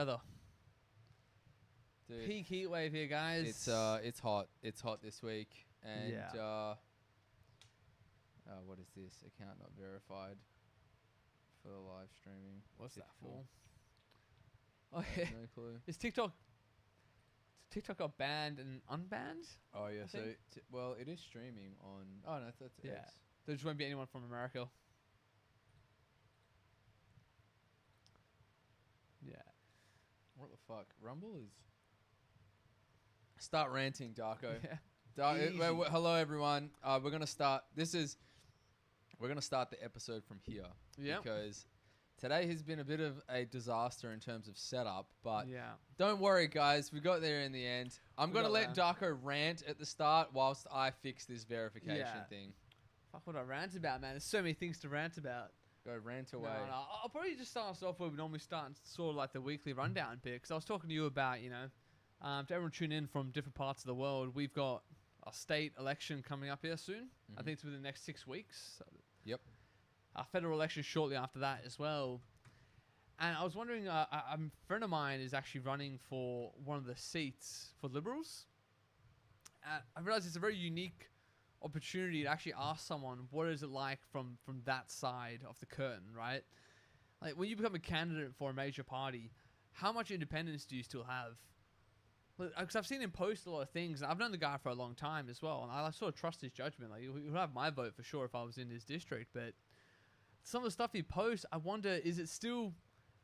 weather. Dude, Peak heat wave here, guys. it's hot. It's hot this week. And what is this? Account not verified for the live streaming. What's that for? Oh yeah. No clue. Is TikTok got banned and unbanned? Oh yeah. So well, it is streaming on. Oh no, that's yeah. X. There just won't be anyone from America. Yeah. What the fuck? Rumble is. Start ranting, Darko. Yeah. Hello, everyone. We're gonna start. We're gonna start the episode from here. Yeah. Because today has been a bit of a disaster in terms of setup, but yeah. Don't worry, guys. We got there in the end. I'm gonna let Darko rant at the start whilst I fix this verification thing. Fuck, what I rant about, man. There's so many things to rant about. Go rant away. No, I'll probably just start us off where we normally start, sort of like the weekly rundown bit. Because I was talking to you about, to everyone tune in from different parts of the world, we've got a state election coming up here soon. I think it's within the next 6 weeks. Yep. A federal election shortly after that as well. And I was wondering, a friend of mine is actually running for one of the seats for Liberals. I realize it's a very unique opportunity to actually ask someone, what is it like from that side of the curtain, right? Like, when you become a candidate for a major party, how much independence do you still have? Because I've seen him post a lot of things, and I've known the guy for a long time as well, and I sort of trust his judgment. Like, he'll have my vote for sure if I was in his district, but some of the stuff he posts, I wonder, is it still,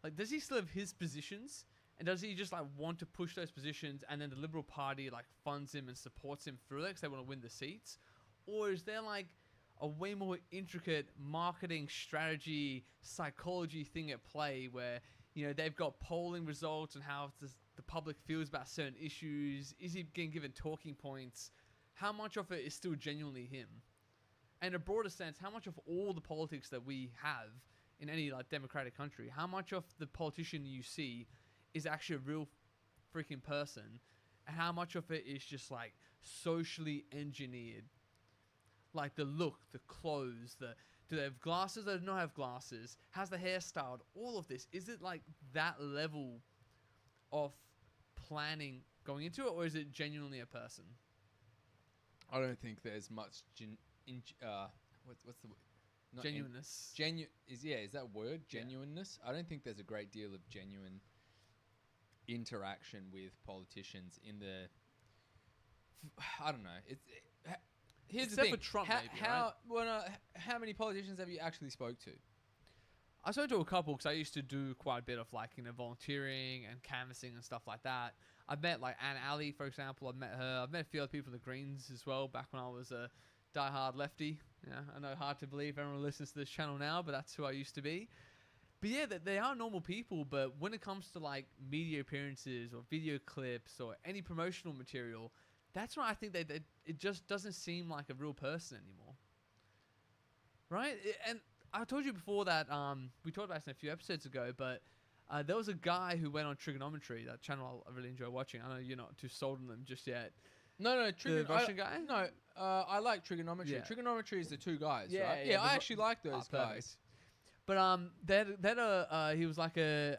like, does he still have his positions, and does he just, like, want to push those positions, and then the Liberal Party, like, funds him and supports him through that because they want to win the seats? Or is there, like, a way more intricate marketing strategy, psychology thing at play where, they've got polling results and how the public feels about certain issues? Is he getting given talking points? How much of it is still genuinely him? And in a broader sense, how much of all the politics that we have in any like democratic country, how much of the politician you see is actually a real freaking person, and how much of it is just like socially engineered? Like the look, the clothes, do they have glasses? Do they not have glasses? How's the hair styled? All of this, is it like that level of planning going into it, or is it genuinely a person? I don't think there's much what's the word? Genuineness. Is that word genuineness? Yeah. I don't think there's a great deal of genuine interaction with politicians in the. I don't know. Here's Except the thing. for Trump, How many politicians have you actually spoke to? I spoke to a couple because I used to do quite a bit of like volunteering and canvassing and stuff like that. I've met like Anne Alley, for example. I've met her. I've met a few other people in the Greens as well. Back when I was a diehard lefty. Yeah, I know, hard to believe everyone listens to this channel now, but that's who I used to be. But yeah, they are normal people. But when it comes to like media appearances or video clips or any promotional material, that's when I think it just doesn't seem like a real person anymore. Right? And I told you before that we talked about this a few episodes ago, but there was a guy who went on Trigonometry, that channel I really enjoy watching. I know you're not too sold on them just yet. No, the Russian guy? No, I like Trigonometry. Yeah. Trigonometry is the two guys, Yeah, right? yeah, I actually like those guys. But he was like a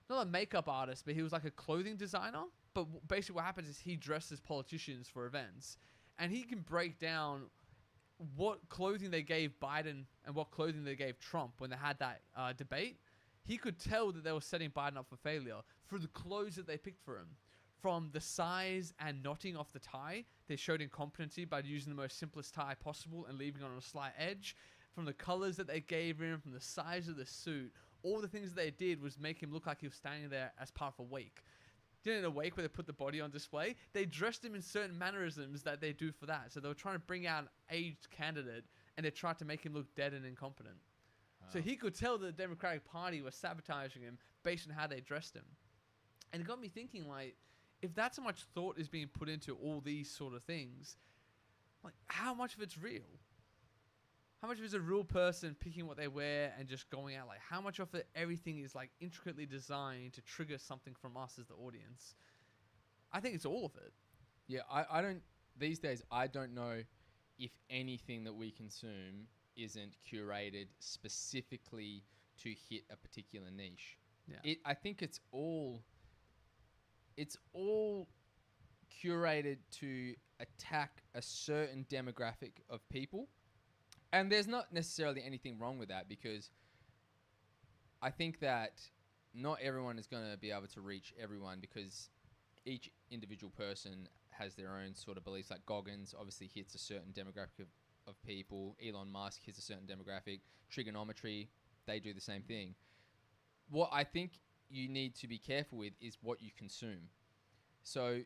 not a makeup artist, but he was like a clothing designer. But basically what happens is he dresses politicians for events, and he can break down what clothing they gave Biden and what clothing they gave Trump when they had that debate. He could tell that they were setting Biden up for failure through the clothes that they picked for him. From the size and knotting off the tie, they showed incompetency by using the most simplest tie possible and leaving it on a slight edge. From the colors that they gave him, from the size of the suit, all the things that they did was make him look like he was standing there as part of a wake. In a wake where they put the body on display, they dressed him in certain mannerisms that they do for that. So they were trying to bring out an aged candidate, and they tried to make him look dead and incompetent. So he could tell that the Democratic Party was sabotaging him based on how they dressed him. And it got me thinking, like, if that's how much thought is being put into all these sort of things, like, how much of it's real? How much of it's a real person picking what they wear and just going out? Like, how much of it, everything is, like, intricately designed to trigger something from us as the audience? I think it's all of it. Yeah, I don't... These days, I don't know if anything that we consume isn't curated specifically to hit a particular niche. Yeah. I think it's all curated to attack a certain demographic of people. And there's not necessarily anything wrong with that, because I think that not everyone is going to be able to reach everyone, because each individual person has their own sort of beliefs. Like Goggins obviously hits a certain demographic of people. Elon Musk hits a certain demographic. Trigonometry, they do the same thing. What I think you need to be careful with is what you consume. So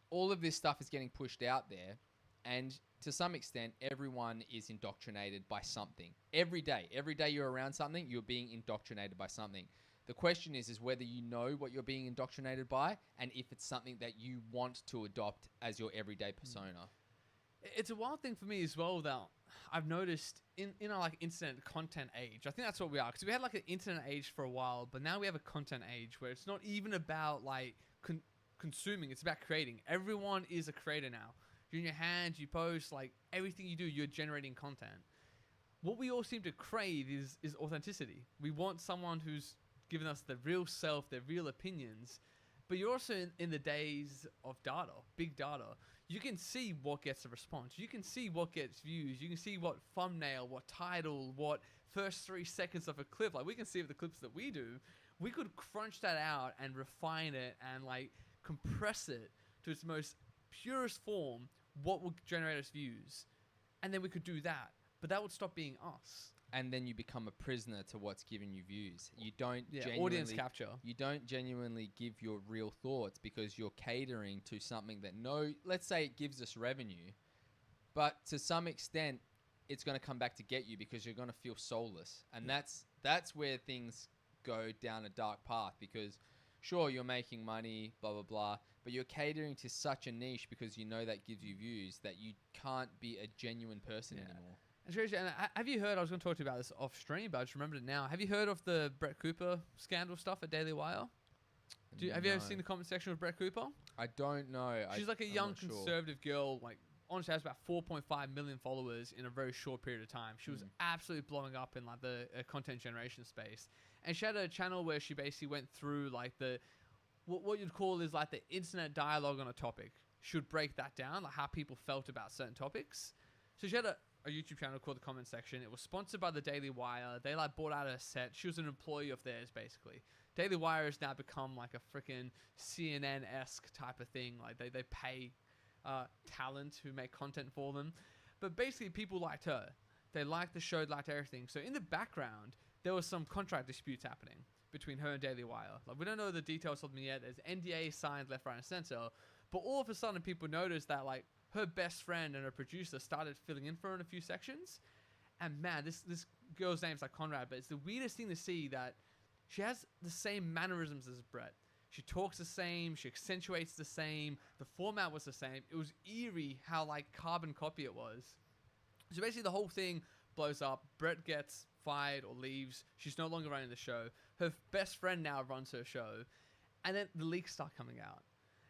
all of this stuff is getting pushed out there, and to some extent, everyone is indoctrinated by something. Every day you're around something, you're being indoctrinated by something. The question is whether you know what you're being indoctrinated by, and if it's something that you want to adopt as your everyday persona. It's a wild thing for me as well that I've noticed in our like internet content age. I think that's what we are, because we had like an internet age for a while, but now we have a content age where it's not even about like consuming, it's about creating. Everyone is a creator now. You're in your hands, you post, like everything you do, you're generating content. What we all seem to crave is authenticity. We want someone who's giving us the real self, their real opinions. But you're also in the days of data, big data. You can see what gets a response. You can see what gets views. You can see what thumbnail, what title, what first 3 seconds of a clip. Like we can see with the clips that we do. We could crunch that out and refine it and like compress it to its most purest form, what will generate us views. And then we could do that. But that would stop being us. And then you become a prisoner to what's giving you views. You don't audience capture. You don't genuinely give your real thoughts, because you're catering to something that let's say it gives us revenue, but to some extent it's going to come back to get you, because you're going to feel soulless. And that's where things go down a dark path, because sure, you're making money, blah, blah, blah, but you're catering to such a niche because you know that gives you views, that you can't be a genuine person anymore. It's crazy. And have you heard, I was going to talk to you about this off stream, but I just remembered it now. Have you heard of the Brett Cooper scandal stuff at Daily Wire? Have you ever seen the comment section with Brett Cooper? I don't know. She's like a young conservative girl, like honestly has about 4.5 million followers in a very short period of time. She was absolutely blowing up in like the content generation space. And she had a channel where she basically went through like what you'd call is like the internet dialogue on a topic. She would break that down, like how people felt about certain topics. So she had a YouTube channel called The Comment Section. It was sponsored by the Daily Wire. They like bought out a set. She was an employee of theirs, basically. Daily Wire has now become like a freaking CNN-esque type of thing. Like they pay talent who make content for them. But basically people liked her. They liked the show, liked everything. So in the background, there was some contract disputes happening between her and Daily Wire. Like we don't know the details of them yet. There's NDA signed left, right, and center. But all of a sudden people noticed that like her best friend and her producer started filling in for her in a few sections. And man, this girl's name's like Conrad, but it's the weirdest thing to see that she has the same mannerisms as Brett. She talks the same, she accentuates the same, the format was the same. It was eerie how like carbon copy it was. So basically the whole thing blows up. Brett gets fired or leaves. She's no longer running the show. Her best friend now runs her show. And then the leaks start coming out.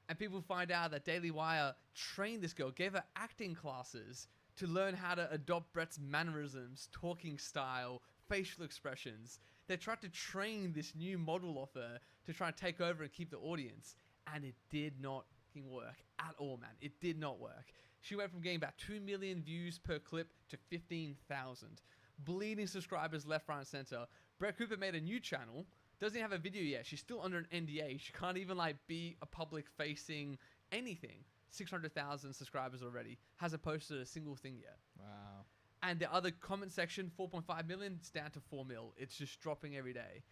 And people find out that Daily Wire trained this girl, gave her acting classes to learn how to adopt Brett's mannerisms, talking style, facial expressions. They tried to train this new model of her to try and take over and keep the audience. And it did not work at all, man. It did not work. She went from getting about 2 million views per clip to 15,000. Bleeding subscribers left, right, and center. Brett Cooper made a new channel. Doesn't even have a video yet. She's still under an NDA. She can't even like be a public facing anything. 600,000 subscribers already. Hasn't posted a single thing yet. Wow. And the other comment section, 4.5 million, it's down to 4 mil. It's just dropping every day.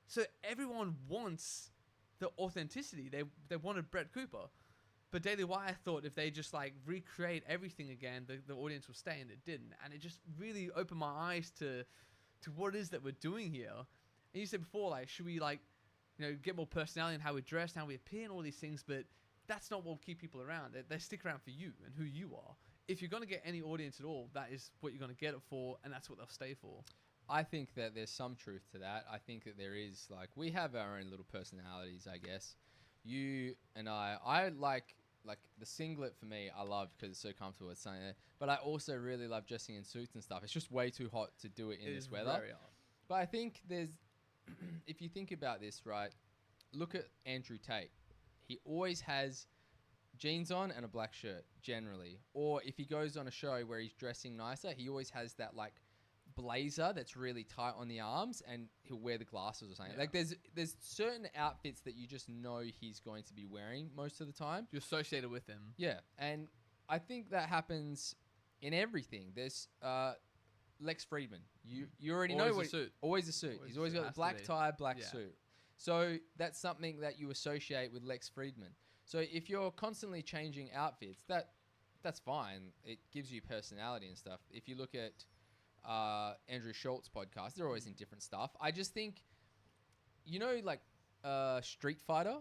So everyone wants the authenticity. They wanted Brett Cooper. But Daily Wire thought if they just like recreate everything again, the audience will stay, and it didn't. And it just really opened my eyes to what it is that we're doing here. And you said before, like, should we like, get more personality in how we dress, how we appear, and all these things? But that's not what will keep people around. They stick around for you and who you are. If you're going to get any audience at all, that is what you're going to get it for, and that's what they'll stay for. I think that there's some truth to that. I think that there is, like, we have our own little personalities, I guess. You and I like the singlet for me, I love because it's so comfortable. It's something there. But I also really love dressing in suits and stuff. It's just way too hot to do it in this weather. Very hot. But I think there's if you think about this, right, look at Andrew Tate. He always has jeans on and a black shirt, generally. Or if he goes on a show where he's dressing nicer, he always has that, like, blazer that's really tight on the arms, and he'll wear the glasses or something. Yeah. Like, there's certain outfits that you just know he's going to be wearing most of the time. You're associated with him. Yeah, and I think that happens in everything. There's Lex Friedman. You already Always know what a suit. Always a suit. Always He's a always suit. got Has a to black be. tie, black Yeah. suit. So that's something that you associate with Lex Friedman. So if you're constantly changing outfits, that's fine. It gives you personality and stuff. If you look at Andrew Schultz's podcast, they're always in different stuff. I just think, like Street Fighter,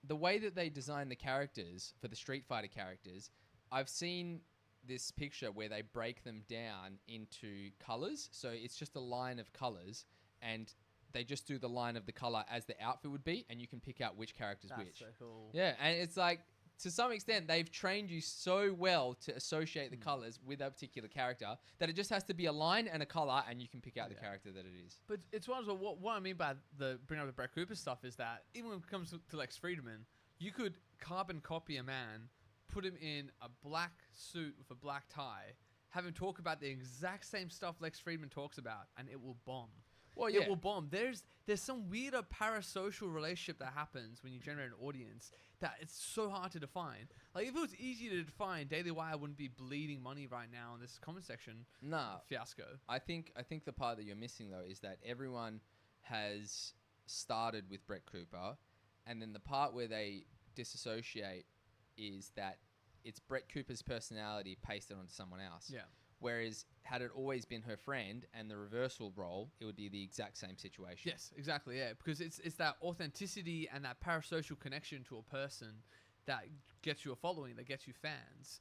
the way that they design the characters for the Street Fighter characters, I've seen this picture where they break them down into colors. So it's just a line of colors, and they just do the line of the color as the outfit would be, and you can pick out which character's That's which. so cool. Yeah, and it's like, to some extent, they've trained you so well to associate the colors with a particular character that it just has to be a line and a color, and you can pick out the character that it is. But it's one of the, what I mean by the bringing up the Brett Cooper stuff is that even when it comes to Lex Friedman, you could carbon copy a man, put him in a black suit with a black tie, have him talk about the exact same stuff Lex Friedman talks about, and it will bomb. Well, yeah. It will bomb. There's some weirder parasocial relationship that happens when you generate an audience that it's so hard to define. Like, if it was easy to define, Daily Wire wouldn't be bleeding money right now in this comment section fiasco. I think the part that you're missing, though, is that everyone has started with Brett Cooper, and then the part where they disassociate is that it's Brett Cooper's personality pasted onto someone else. Yeah. Whereas, had it always been her friend and the reversal role, it would be the exact same situation. Yes, exactly, yeah. Because it's that authenticity and that parasocial connection to a person that gets you a following, that gets you fans.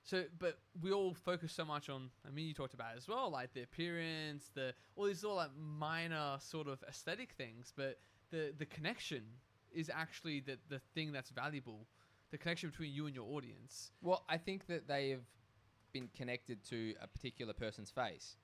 So, but we all focus so much on, I mean, you talked about it as well, like the appearance, all these like minor sort of aesthetic things, but the connection is actually the thing that's valuable. The connection between you and your audience. Well, I think that they have been connected to a particular person's face.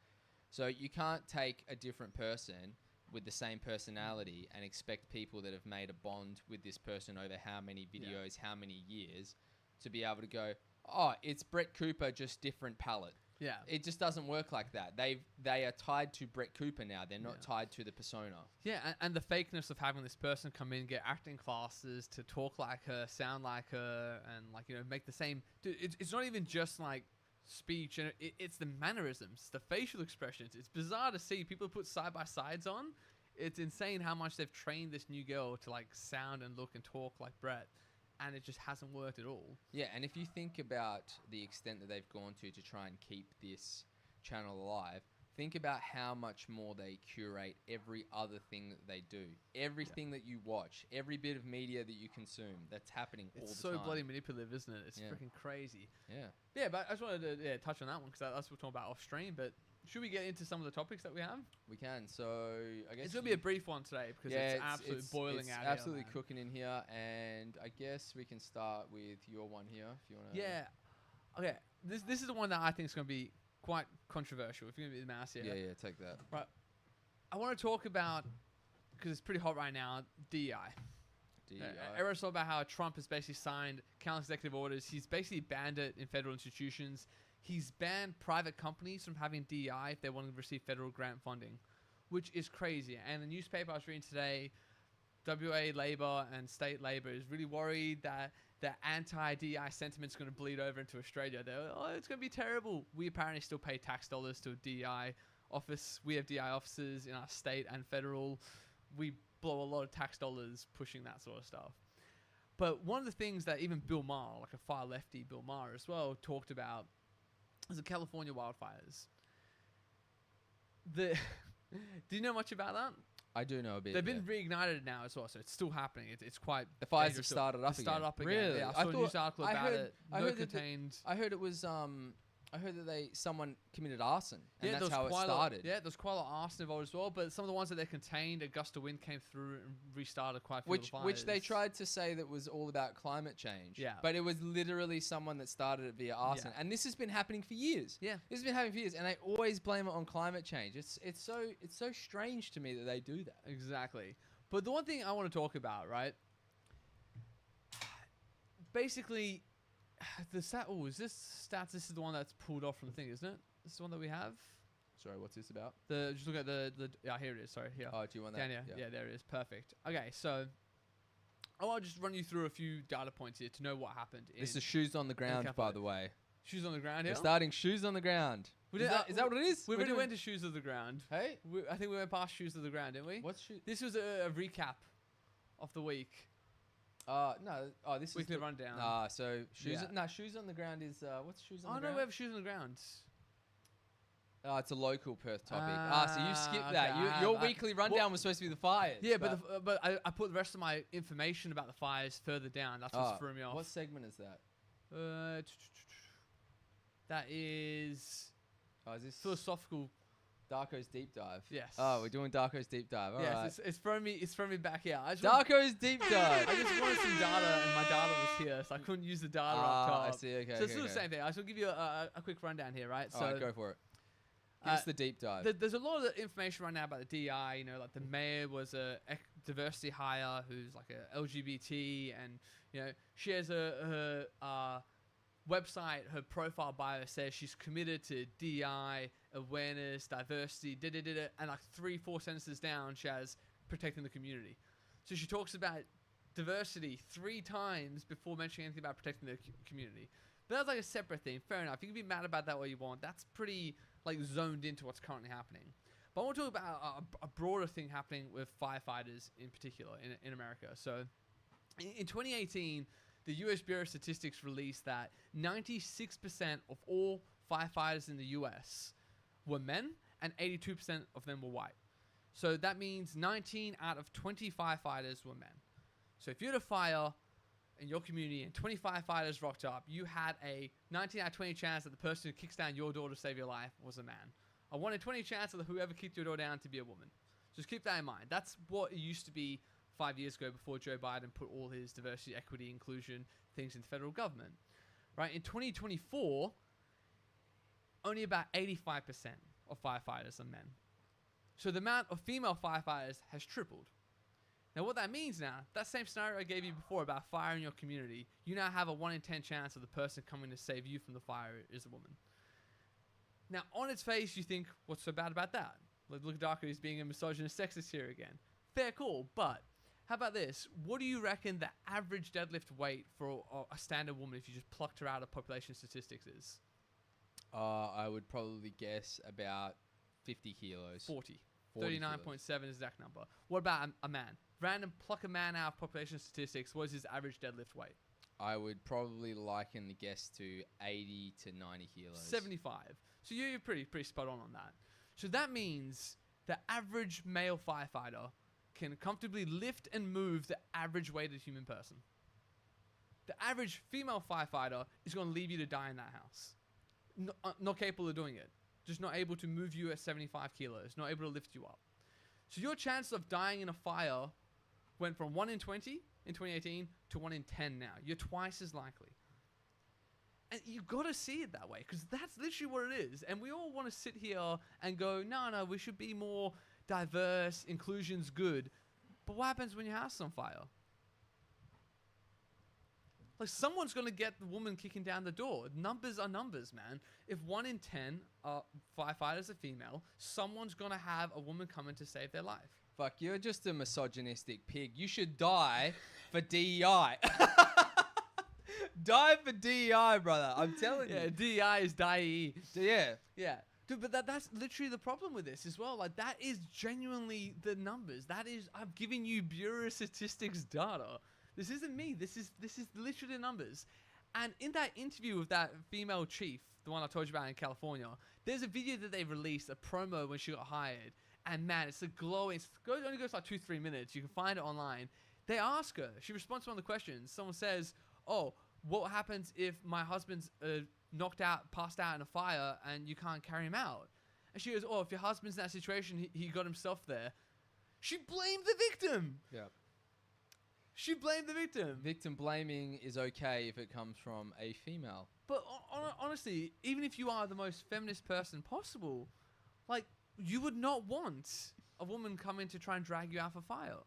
So you can't take a different person with the same personality and expect people that have made a bond with this person over how many videos, how many years, to be able to go, oh, it's Brett Cooper, just different palette. Yeah. It just doesn't work like that. They are tied to Brett Cooper now. They're not tied to the persona. Yeah, and the fakeness of having this person come in, get acting classes, to talk like her, sound like her, and make the same. Dude, it's not even just like speech, and it's the mannerisms, the facial expressions. It's bizarre to see people put side by sides on. It's insane how much they've trained this new girl to like sound and look and talk like Brett, and it just hasn't worked at all. Yeah, and if you think about the extent that they've gone to try and keep this channel alive, think about how much more they curate every other thing that they do. Everything that you watch, every bit of media that you consume, that's happening all the time. It's so bloody manipulative, isn't it? It's freaking crazy. Yeah. Yeah, but I just wanted to touch on that one because that's what we're talking about off stream. But should we get into some of the topics that we have? We can. So I guess it's gonna be a brief one today because it's absolutely boiling out. It's absolutely here, cooking in here, and I guess we can start with your one here if you want to. Yeah. Okay. This is the one that I think is gonna be quite controversial. If you're gonna be the mouse here. Yeah. Take that. Right. I want to talk about, because it's pretty hot right now, DEI. Everyone saw about how Trump has basically signed countless executive orders. He's basically banned it in federal institutions. He's banned private companies from having DEI if they want to receive federal grant funding, which is crazy. And the newspaper I was reading today, WA Labor and State Labor is really worried that the anti-DEI sentiment is going to bleed over into Australia. They're like, oh, it's going to be terrible. We apparently still pay tax dollars to a DEI office. We have DEI offices in our state and federal. We blow a lot of tax dollars pushing that sort of stuff. But one of the things that even Bill Maher, like a far lefty Bill Maher as well, talked about is the California wildfires. Do you know much about that? I do know a bit. They've been reignited now as well, so it's still happening. It's quite... The fires have started up again. Started up again. Really? Yeah, I saw a news article about it. I heard it was I heard that someone committed arson, and Yeah, that's how it started. There's quite a lot of arson involved as well, but some of the ones that they contained, a gust of wind came through and restarted quite a few of the fires. Which they tried to say that was all about climate change. Yeah. But it was literally someone that started it via arson. Yeah. And this has been happening for years. Yeah. This has been happening for years, and they always blame it on climate change. It's so strange to me that they do that. Exactly. But the one thing I want to talk about, right? Basically, the stat. Oh, is this stats? This is the one that's pulled off from the thing, isn't it? This is the one that we have. Sorry, what's this about? Just look at the. Yeah, here it is. Sorry, here. Oh, do you want that? Down here. Yeah, there it is. Perfect. Okay, so I'll just run you through a few data points here to know what happened. This is shoes on the ground, by the way. Shoes on the ground here. We're starting shoes on the ground. Is that what it is? We already went to shoes of the ground. Hey, I think we went past shoes of the ground, didn't we? What's shoes? This was a recap of the week. No. Oh, this Weekly is rundown. So shoes. Yeah. Shoes on the ground is what's shoes on the Oh ground? no, we have shoes on the ground. Oh, it's a local Perth topic. So you skipped Okay, that. Your weekly rundown was supposed to be the fires. Yeah, but I put the rest of my information about the fires further down. That's what threw me off. What segment is that? That is Is this philosophical. Darko's deep dive? Yes. Oh, we're doing Darko's deep dive. All right. Yes, it's throwing me back here. Darko's deep dive. I just wanted some data, and my data was here, so I couldn't use the data up top. I see. Okay. So it's still the same thing. I just will give you a quick rundown here, right? All right, go for it. Give us the deep dive. There's a lot of information right now about the DI. You know, like the mayor was a diversity hire who's like a LGBT, and you know she has her website, her profile bio says she's committed to DI, awareness, diversity, and like 3-4 sentences down, she has protecting the community. So she talks about diversity 3 times before mentioning anything about protecting the community. But that's like a separate thing. Fair enough. You can be mad about that all you want. That's pretty like zoned into what's currently happening. But I want to talk about a broader thing happening with firefighters in particular in America. So in 2018, the US Bureau of Statistics released that 96% of all firefighters in the US were men and 82% of them were white. So that means 19 out of 20 firefighters were men. So if you had a fire in your community and 20 firefighters rocked up, you had a 19 out of 20 chance that the person who kicks down your door to save your life was a man. A 1 in 20 chance of whoever kicked your door down to be a woman. Just keep that in mind. That's what it used to be 5 years ago before Joe Biden put all his diversity, equity, inclusion things in the federal government. Right? In 2024, only about 85% of firefighters are men. So the amount of female firefighters has tripled. Now what that means now, that same scenario I gave you before about fire in your community, you now have a 1 in 10 chance of the person coming to save you from the fire is a woman. Now on its face, you think, what's so bad about that? Look at Darko, he's being a misogynist sexist here again. Fair call, but how about this? What do you reckon the average deadlift weight for a standard woman if you just plucked her out of population statistics is? I would probably guess about 50 kilos. 40. 39.7 is the exact number. What about a man? Random pluck a man out of population statistics. What is his average deadlift weight? I would probably liken the guess to 80 to 90 kilos. 75. So you're pretty spot on that. So that means the average male firefighter can comfortably lift and move the average weighted human person. The average female firefighter is going to leave you to die in that house. Not capable of doing it. Just not able to move you at 75 kilos. Not able to lift you up. So your chance of dying in a fire went from 1 in 20 in 2018 to 1 in 10 now. You're twice as likely. And you got to see it that way, because that's literally what it is. And we all want to sit here and go, no, we should be more diverse, inclusion's good. But what happens when your house is on fire? Like, someone's going to get the woman kicking down the door. Numbers are numbers, man. If 1 in 10 firefighters are female, someone's going to have a woman come in to save their life. Fuck, you're just a misogynistic pig. You should die for DEI. Die for DEI, brother. I'm telling you. Yeah, DEI is die. Yeah. Yeah. Dude, but that's literally the problem with this as well. Like, that is genuinely the numbers. That is, I'm giving you Bureau of Statistics data. This isn't me. This is literally the numbers. And in that interview with that female chief, the one I told you about in California, there's a video that they released, a promo when she got hired. And man, it's a glowing, it only goes like 2-3 minutes. You can find it online. They ask her, she responds to one of the questions. Someone says, oh, what happens if my husband's a knocked out, passed out in a fire, and you can't carry him out. And she goes, oh, if your husband's in that situation, he got himself there. She blamed the victim. Yeah. She blamed the victim. Victim blaming is okay if it comes from a female. But honestly, even if you are the most feminist person possible, like, you would not want a woman come in to try and drag you out of a fire.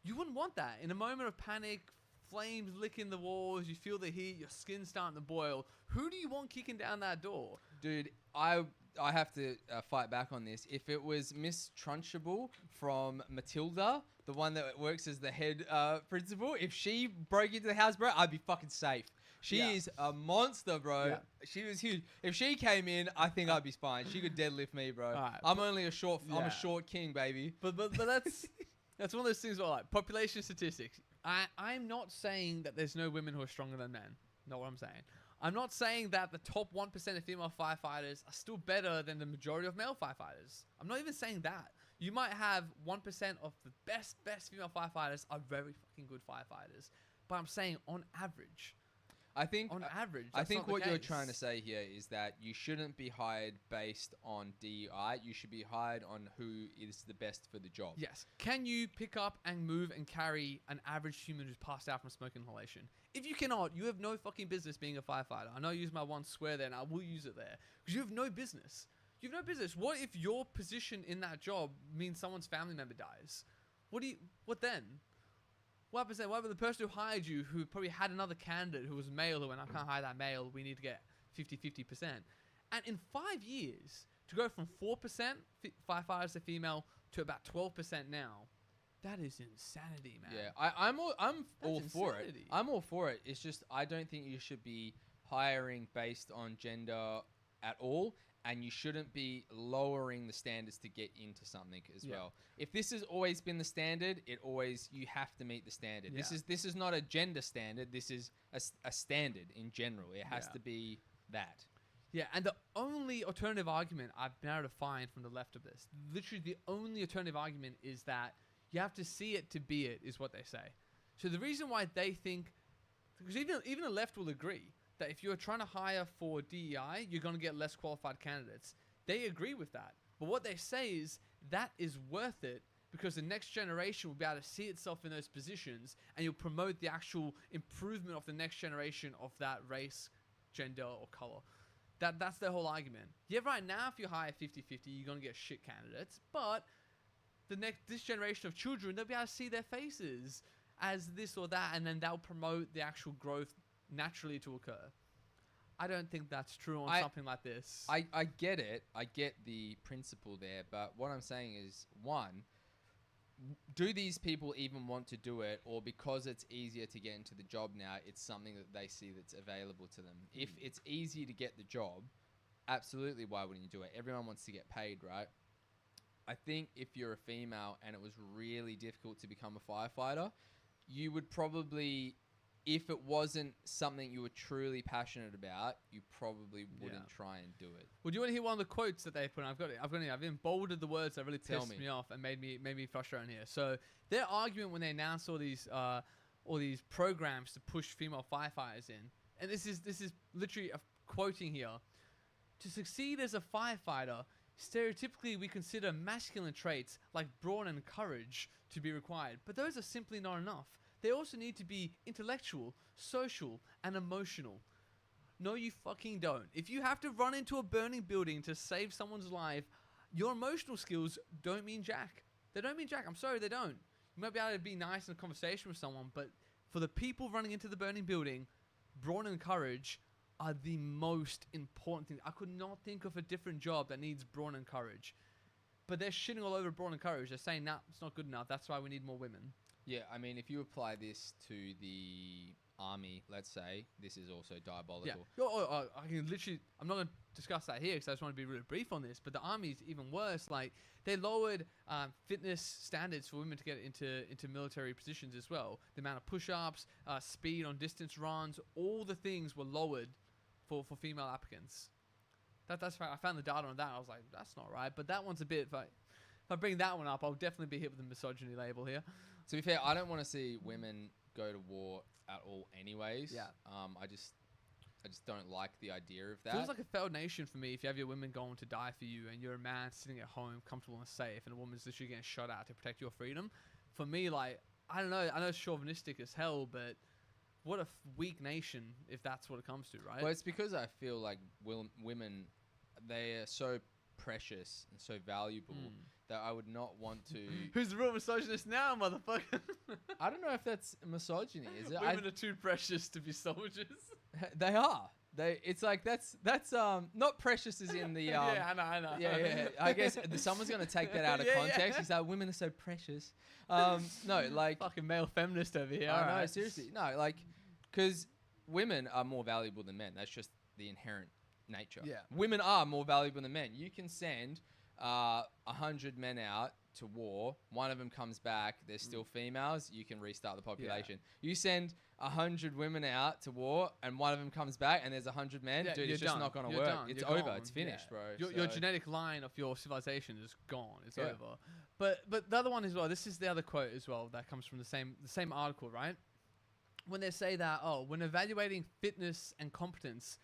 You wouldn't want that. In a moment of panic, flames licking the walls, you feel the heat, your skin's starting to boil. Who do you want kicking down that door? Dude, I have to fight back on this. If it was Miss Trunchbull from Matilda, the one that works as the head principal, if she broke into the house, bro, I'd be fucking safe. She is a monster, bro. Yeah. She was huge. If she came in, I think I'd be fine. She could deadlift me, bro. Right, I'm only a short. I'm Yeah. a short king, baby. But that's that's one of those things where, like, population statistics. I'm not saying that there's no women who are stronger than men. Not what I'm saying. I'm not saying that the top 1% of female firefighters are still better than the majority of male firefighters. I'm not even saying that. You might have 1% of the best female firefighters are very fucking good firefighters. But I'm saying on average. I think On average, I that's think not the what you're case. trying to say here is that you shouldn't be hired based on DEI. You should be hired on who is the best for the job. Yes. Can you pick up and move and carry an average human who's passed out from smoke inhalation? If you cannot, you have no fucking business being a firefighter. I know I use my one swear there, and I will use it there. Because you have no business. You have no business. What if your position in that job means someone's family member dies? What then? What happens then? What about the person who hired you, who probably had another candidate who was male, who went, I can't hire that male, we need to get 50%. And in 5 years, to go from 4% firefighters are female to about 12% now, that is insanity, man. Yeah, I'm all for it. insanity. I'm all for it. It's just I don't think you should be hiring based on gender at all, and you shouldn't be lowering the standards to get into something as well. If this has always been the standard, you have to meet the standard. Yeah. This is not a gender standard. This is a standard in general. It has to be that. Yeah, and the only alternative argument I've been able to find from the left of this, literally the only alternative argument is that you have to see it to be it, is what they say. So the reason why they think, because even the left will agree, that if you're trying to hire for DEI, you're going to get less qualified candidates. They agree with that. But what they say is that is worth it because the next generation will be able to see itself in those positions, and you'll promote the actual improvement of the next generation of that race, gender, or color. That's their whole argument. Yeah, right now, if you hire 50-50, you're going to get shit candidates. But this generation of children, they'll be able to see their faces as this or that, and then that'll promote the actual growth naturally to occur. I don't think that's true on something like this. I get it. I get the principle there. But what I'm saying is, one, do these people even want to do it, or because it's easier to get into the job now, it's something that they see that's available to them? If it's easy to get the job, absolutely, why wouldn't you do it? Everyone wants to get paid, right? I think if you're a female and it was really difficult to become a firefighter, you would probably, if it wasn't something you were truly passionate about, you probably wouldn't try and do it. Well, do you want to hear one of the quotes that they put in? I've even bolded the words that really Tell pissed me. me off and made me frustrated here. So their argument when they announced all these programs to push female firefighters in, and this is literally a quoting here: to succeed as a firefighter, stereotypically we consider masculine traits like brawn and courage to be required, but those are simply not enough. They also need to be intellectual, social, and emotional. No, you fucking don't. If you have to run into a burning building to save someone's life, your emotional skills don't mean jack. They don't mean jack. I'm sorry, they don't. You might be able to be nice in a conversation with someone, but for the people running into the burning building, brawn and courage are the most important thing. I could not think of a different job that needs brawn and courage. But they're shitting all over brawn and courage. They're saying, nah, it's not good enough. That's why we need more women. Yeah, I mean, if you apply this to the army, let's say, this is also diabolical. Yeah. I can literally, I'm not going to discuss that here because I just want to be really brief on this, but the army is even worse. Like, they lowered fitness standards for women to get into military positions as well. The amount of push-ups, speed on distance runs, all the things were lowered for female applicants. That's right. I found the data on that. I was like, that's not right. But that one's a bit, if I bring that one up, I'll definitely be hit with a misogyny label here. To be fair, I don't want to see women go to war at all anyways. Yeah. I just don't like the idea of that. Feels like a failed nation for me if you have your women going to die for you and you're a man sitting at home comfortable and safe and a woman's literally getting shot at to protect your freedom. For me, like, I don't know. I know it's chauvinistic as hell, but what a weak nation if that's what it comes to, right? Well, it's because I feel like women, they are so precious and so valuable that I would not want to... Who's the real misogynist now, motherfucker? I don't know if that's misogyny, is it? Women are too precious to be soldiers. They are. It's like that's not precious as in the yeah, I know. Yeah. I guess someone's gonna take that out of context. Yeah. He's like, women are so precious. No, like fucking male feminist over here. I know, seriously. No, like, because women are more valuable than men. That's just the inherent nature. Yeah. Women are more valuable than men. You can send 100 men out to war. One of them comes back. They're still females. You can restart the population. You send 100 women out to war, and one of them comes back, and there's 100 men. Dude, it's just not going to work. It's over. Gone. It's finished, bro. Your genetic line of your civilization is gone. It's over. But the other one as well. This is the other quote as well that comes from the same article, right? When they say that, when evaluating fitness and competence,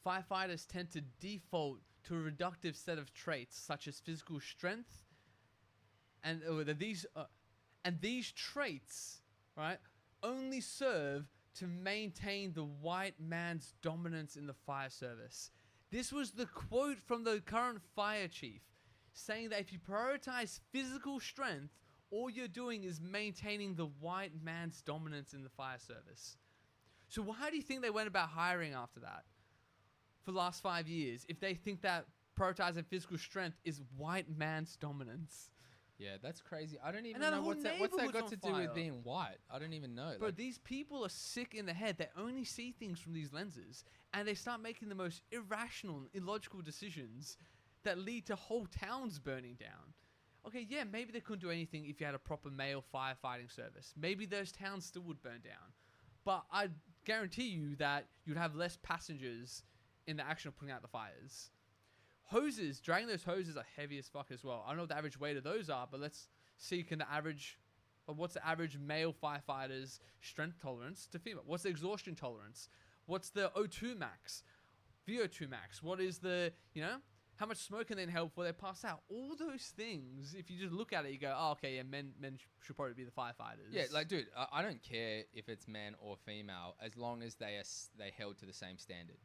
firefighters tend to default to a reductive set of traits such as physical strength, and these traits, right, only serve to maintain the white man's dominance in the fire service. This was the quote from the current fire chief, saying that if you prioritize physical strength, all you're doing is maintaining the white man's dominance in the fire service. So how do you think they went about hiring after that for the last 5 years if they think that prioritizing physical strength is white man's dominance? Yeah, that's crazy. I don't even know what's that got to do with being white. I don't even know. Bro, these people are sick in the head. They only see things from these lenses, and they start making the most irrational and illogical decisions that lead to whole towns burning down. Okay, yeah, maybe they couldn't do anything if you had a proper male firefighting service. Maybe those towns still would burn down. But I guarantee you that you'd have less passengers in the action of putting out the fires. Hoses, dragging those hoses are heavy as fuck as well. I don't know what the average weight of those are, but let's see what's the average male firefighter's strength tolerance to female? What's the exhaustion tolerance? What's the O2 max? VO2 max? What is the, how much smoke can they inhale before they pass out? All those things, if you just look at it, you go, oh, okay, yeah, men should probably be the firefighters. Yeah, like, dude, I don't care if it's man or female as long as they held to the same standard.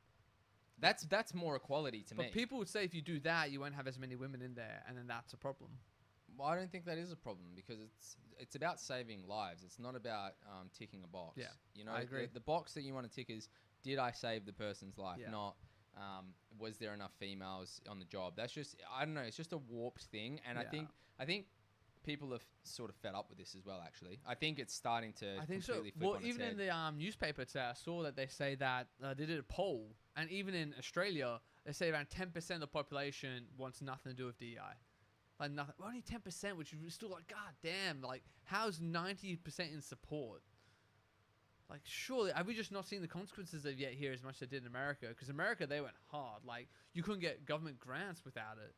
That's more equality to me. But people would say if you do that, you won't have as many women in there, and then that's a problem. Well, I don't think that is a problem because it's about saving lives. It's not about ticking a box. Yeah, I agree. The box that you want to tick is, did I save the person's life? Yeah. Not, was there enough females on the job? That's just, I don't know. It's just a warped thing, and I think people have sort of fed up with this as well. Actually, I think it's starting to. I think completely flip on its even head. in the newspaper today, I saw that they say that they did a poll, and even in Australia, they say around 10% of the population wants nothing to do with DEI. Like nothing. Well, only 10%, which is still like, god damn. Like, how's 90% in support? Like, surely, have we just not seen the consequences of yet here as much as they did in America? Because America, they went hard. Like, you couldn't get government grants without it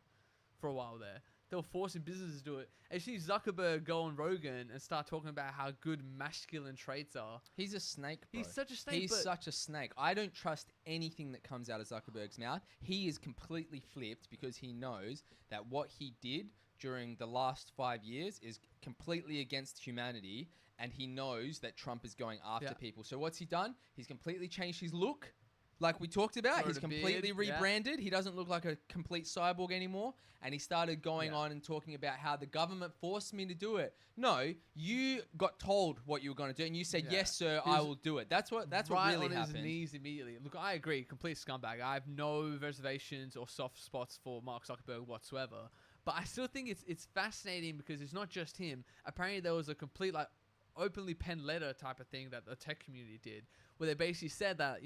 for a while there. They were forcing businesses to do it. And you see Zuckerberg go on Rogan and start talking about how good masculine traits are. He's a snake, bro. He's such a snake. He's such a snake. I don't trust anything that comes out of Zuckerberg's mouth. He is completely flipped because he knows that what he did during the last 5 years is completely against humanity, and he knows that Trump is going after people. So what's he done? He's completely changed his look. Like we talked about, he's completely rebranded. He doesn't look like a complete cyborg anymore. And he started going on and talking about how the government forced me to do it. No, you got told what you were going to do, and you said, yes, sir, I will do it. That's what really happened. His knees immediately. Look, I agree, complete scumbag. I have no reservations or soft spots for Mark Zuckerberg whatsoever. But I still think it's fascinating because it's not just him. Apparently, there was a complete, like, openly penned letter type of thing that the tech community did, where they basically said that,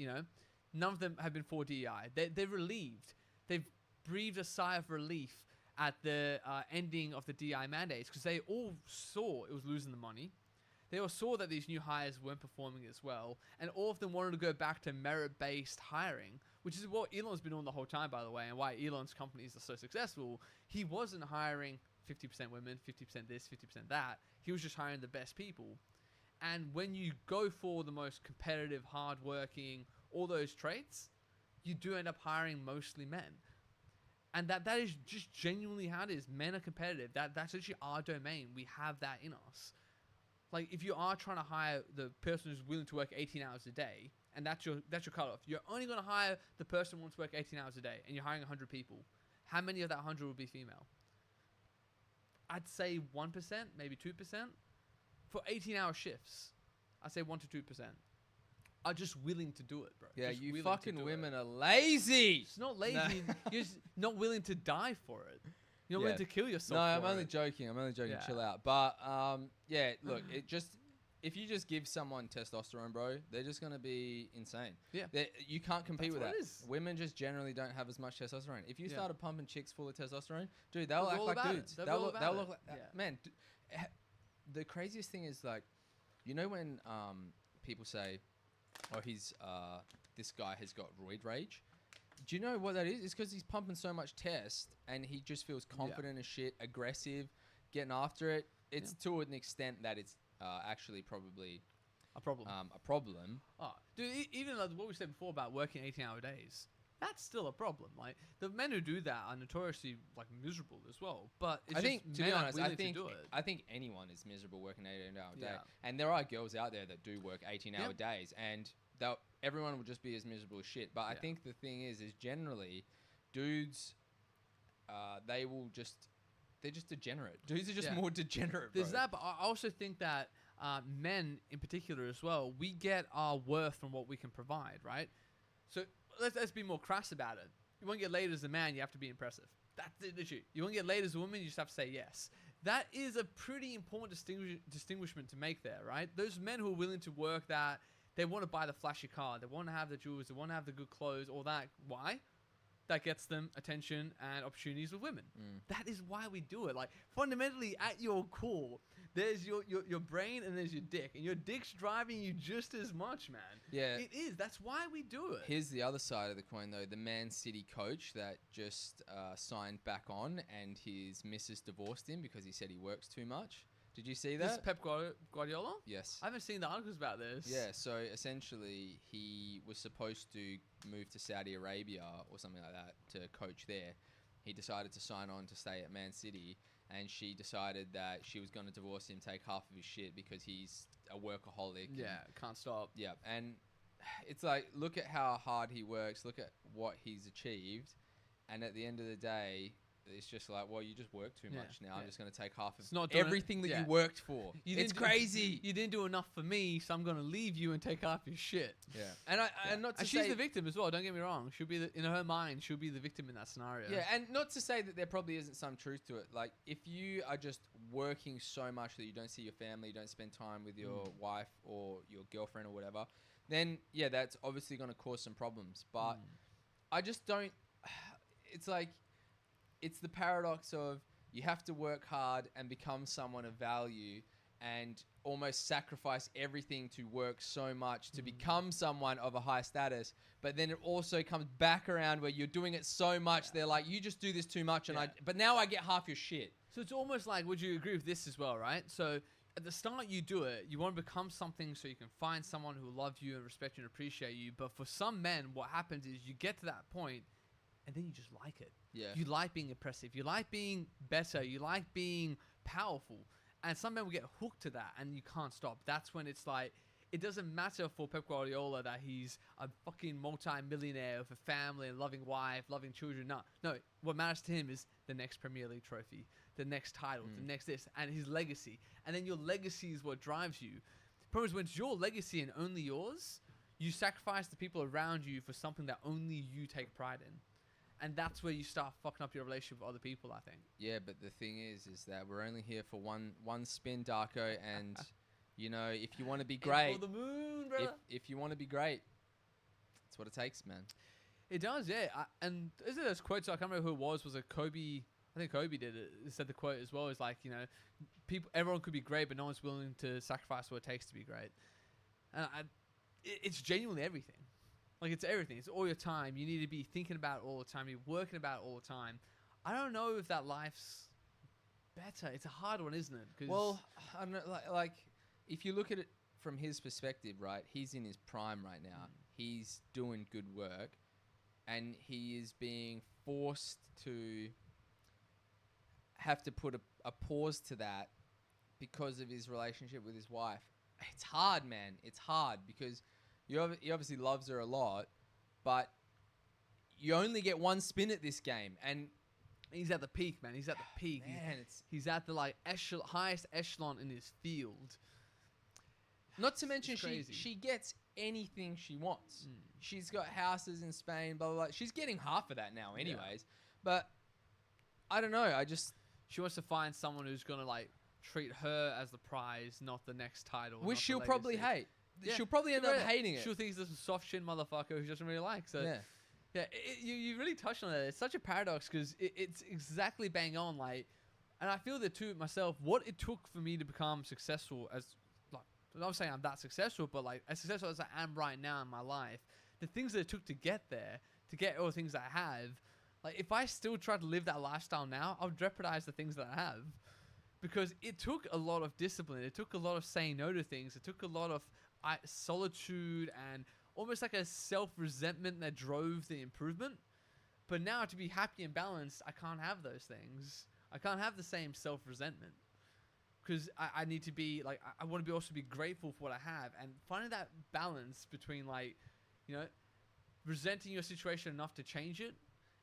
none of them have been for DEI. They're relieved. They've breathed a sigh of relief at the ending of the DEI mandates because they all saw it was losing the money. They all saw that these new hires weren't performing as well. And all of them wanted to go back to merit-based hiring, which is what Elon's been doing the whole time, by the way, and why Elon's companies are so successful. He wasn't hiring 50% women, 50% this, 50% that. He was just hiring the best people. And when you go for the most competitive, hardworking, all those traits, you do end up hiring mostly men. And that is just genuinely how it is. Men are competitive. That's actually our domain. We have that in us. Like, if you are trying to hire the person who's willing to work 18 hours a day, and that's your cutoff, you're only going to hire the person who wants to work 18 hours a day, and you're hiring 100 people. How many of that 100 will be female? I'd say 1%, maybe 2%. For 18-hour shifts, I'd say 1 to 2%. Are just willing to do it, bro. Yeah, just you fucking women are lazy. It's not lazy. No. You're just not willing to die for it. You're not willing to kill yourself. No, I'm only joking. I'm only joking. Yeah. Chill out. But yeah, look, if you just give someone testosterone, bro, they're just gonna be insane. Yeah, you can't compete with that. It is. Women just generally don't have as much testosterone. If you started pumping chicks full of testosterone, dude, They'll act like dudes. They'll look like yeah. man. The craziest thing is, like, you know when people say, "Oh, this guy has got roid rage." Do you know what that is? It's because he's pumping so much test and he just feels confident as shit, aggressive, getting after it. It's to an extent that it's actually probably a problem. A problem. Oh, dude, even like what we said before about working 18-hour days, that's still a problem. Like, the men who do that are notoriously, like, miserable as well. But it's I think, to be honest, I think anyone is miserable working an 18-hour day. And there are girls out there that do work 18-hour days, and everyone will just be as miserable as shit. But I think the thing is generally, dudes, they're just degenerate. Dudes are just more degenerate, bro. There's that, but I also think that men in particular as well, we get our worth from what we can provide, right? So let's be more crass about it. You want to get laid as a man, you have to be impressive. That's the issue. You want to get laid as a woman, you just have to say yes. That is a pretty important distinguishment to make there, right? Those men who are willing to work that, they want to buy the flashy car, they want to have the jewels, they want to have the good clothes, all that. Why? That gets them attention and opportunities with women. That is why we do it. Like, fundamentally, at your core, there's your brain and there's your dick. And your dick's driving you just as much, man. Yeah. It is. That's why we do it. Here's the other side of the coin, though. The Man City coach that just signed back on, and his missus divorced him because he said he works too much. Did you see that? This is Pep Guardiola? Yes. I haven't seen the articles about this. Yeah, so essentially he was supposed to move to Saudi Arabia or something like that to coach there. He decided to sign on to stay at Man City, and she decided that she was going to divorce him, take half of his shit because he's a workaholic. Yeah, can't stop. Yeah, and it's like, look at how hard he works, look at what he's achieved, and at the end of the day, it's just like, well, you just work too much now. I'm just going to take half of everything that you worked for. It's crazy. You didn't do enough for me, so I'm going to leave you and take half your shit. Yeah. And not to and say... she's the victim as well, don't get me wrong. She'll be, in her mind, she'll be the victim in that scenario. Yeah, and not to say that there probably isn't some truth to it. Like, if you are just working so much that you don't see your family, you don't spend time with your wife or your girlfriend or whatever, then, yeah, that's obviously going to cause some problems. But I just don't... It's like... It's the paradox of you have to work hard and become someone of value and almost sacrifice everything to work so much to become someone of a high status. But then it also comes back around where you're doing it so much. They're like, you just do this too much. And but now I get half your shit. So it's almost like, would you agree with this as well, right? So at the start you do it, you want to become something so you can find someone who will love you and respect you and appreciate you. But for some men, what happens is you get to that point and then you just like it. Yeah. You like being impressive. You like being better. You like being powerful. And some men will get hooked to that and you can't stop. That's when it's like, it doesn't matter for Pep Guardiola that he's a fucking multi-millionaire with a family, a loving wife, loving children. No, what matters to him is the next Premier League trophy, the next title, the next this, and his legacy. And then your legacy is what drives you. The problem is when it's your legacy and only yours, you sacrifice the people around you for something that only you take pride in. And that's where you start fucking up your relationship with other people, I think. Yeah, but the thing is that we're only here for one spin, Darko, and you know, if you want to be great, for the moon, brother. If you want to be great, that's what it takes, man. It does, yeah. And isn't those quotes? I can't remember who it was. Was it Kobe? I think Kobe did it. Said the quote as well. Is like, you know, everyone could be great, but no one's willing to sacrifice what it takes to be great. And it's genuinely everything. Like, it's everything. It's all your time. You need to be thinking about it all the time. You're working about it all the time. I don't know if that life's better. It's a hard one, isn't it? Well, I don't know, like, if you look at it from his perspective, right, he's in his prime right now. He's doing good work. and he is being forced to have to put a pause to that because of his relationship with his wife. It's hard, man. It's hard because he obviously loves her a lot, but you only get one spin at this game, and he's at the peak, man. He's at the peak. man, He's at the like highest echelon in his field. Not to mention It's crazy. she gets anything she wants. She's got houses in Spain, blah, blah, blah. She's getting half of that now anyways. But I don't know. She wants to find someone who's going to like treat her as the prize, not the next title. Which not the she'll probably legacy. hate. Yeah. She'll probably end up hating it. She'll think he's this soft shit motherfucker who she doesn't really like. So yeah, you really touched on it. It's such a paradox because it's exactly bang on. Like, and I feel that too myself. What it took for me to become successful as like, I'm not saying I'm that successful, but like as successful as I am right now in my life, the things that it took to get there, to get all the things I have. Like, if I still try to live that lifestyle now, I would jeopardize the things that I have. Because it took a lot of discipline. It took a lot of saying no to things. It took a lot of solitude and almost like a self-resentment that drove the improvement. But now, to be happy and balanced, I can't have those things. I can't have the same self-resentment. Because I need to be, like, I want to be also be grateful for what I have. And finding that balance between, like, you know, resenting your situation enough to change it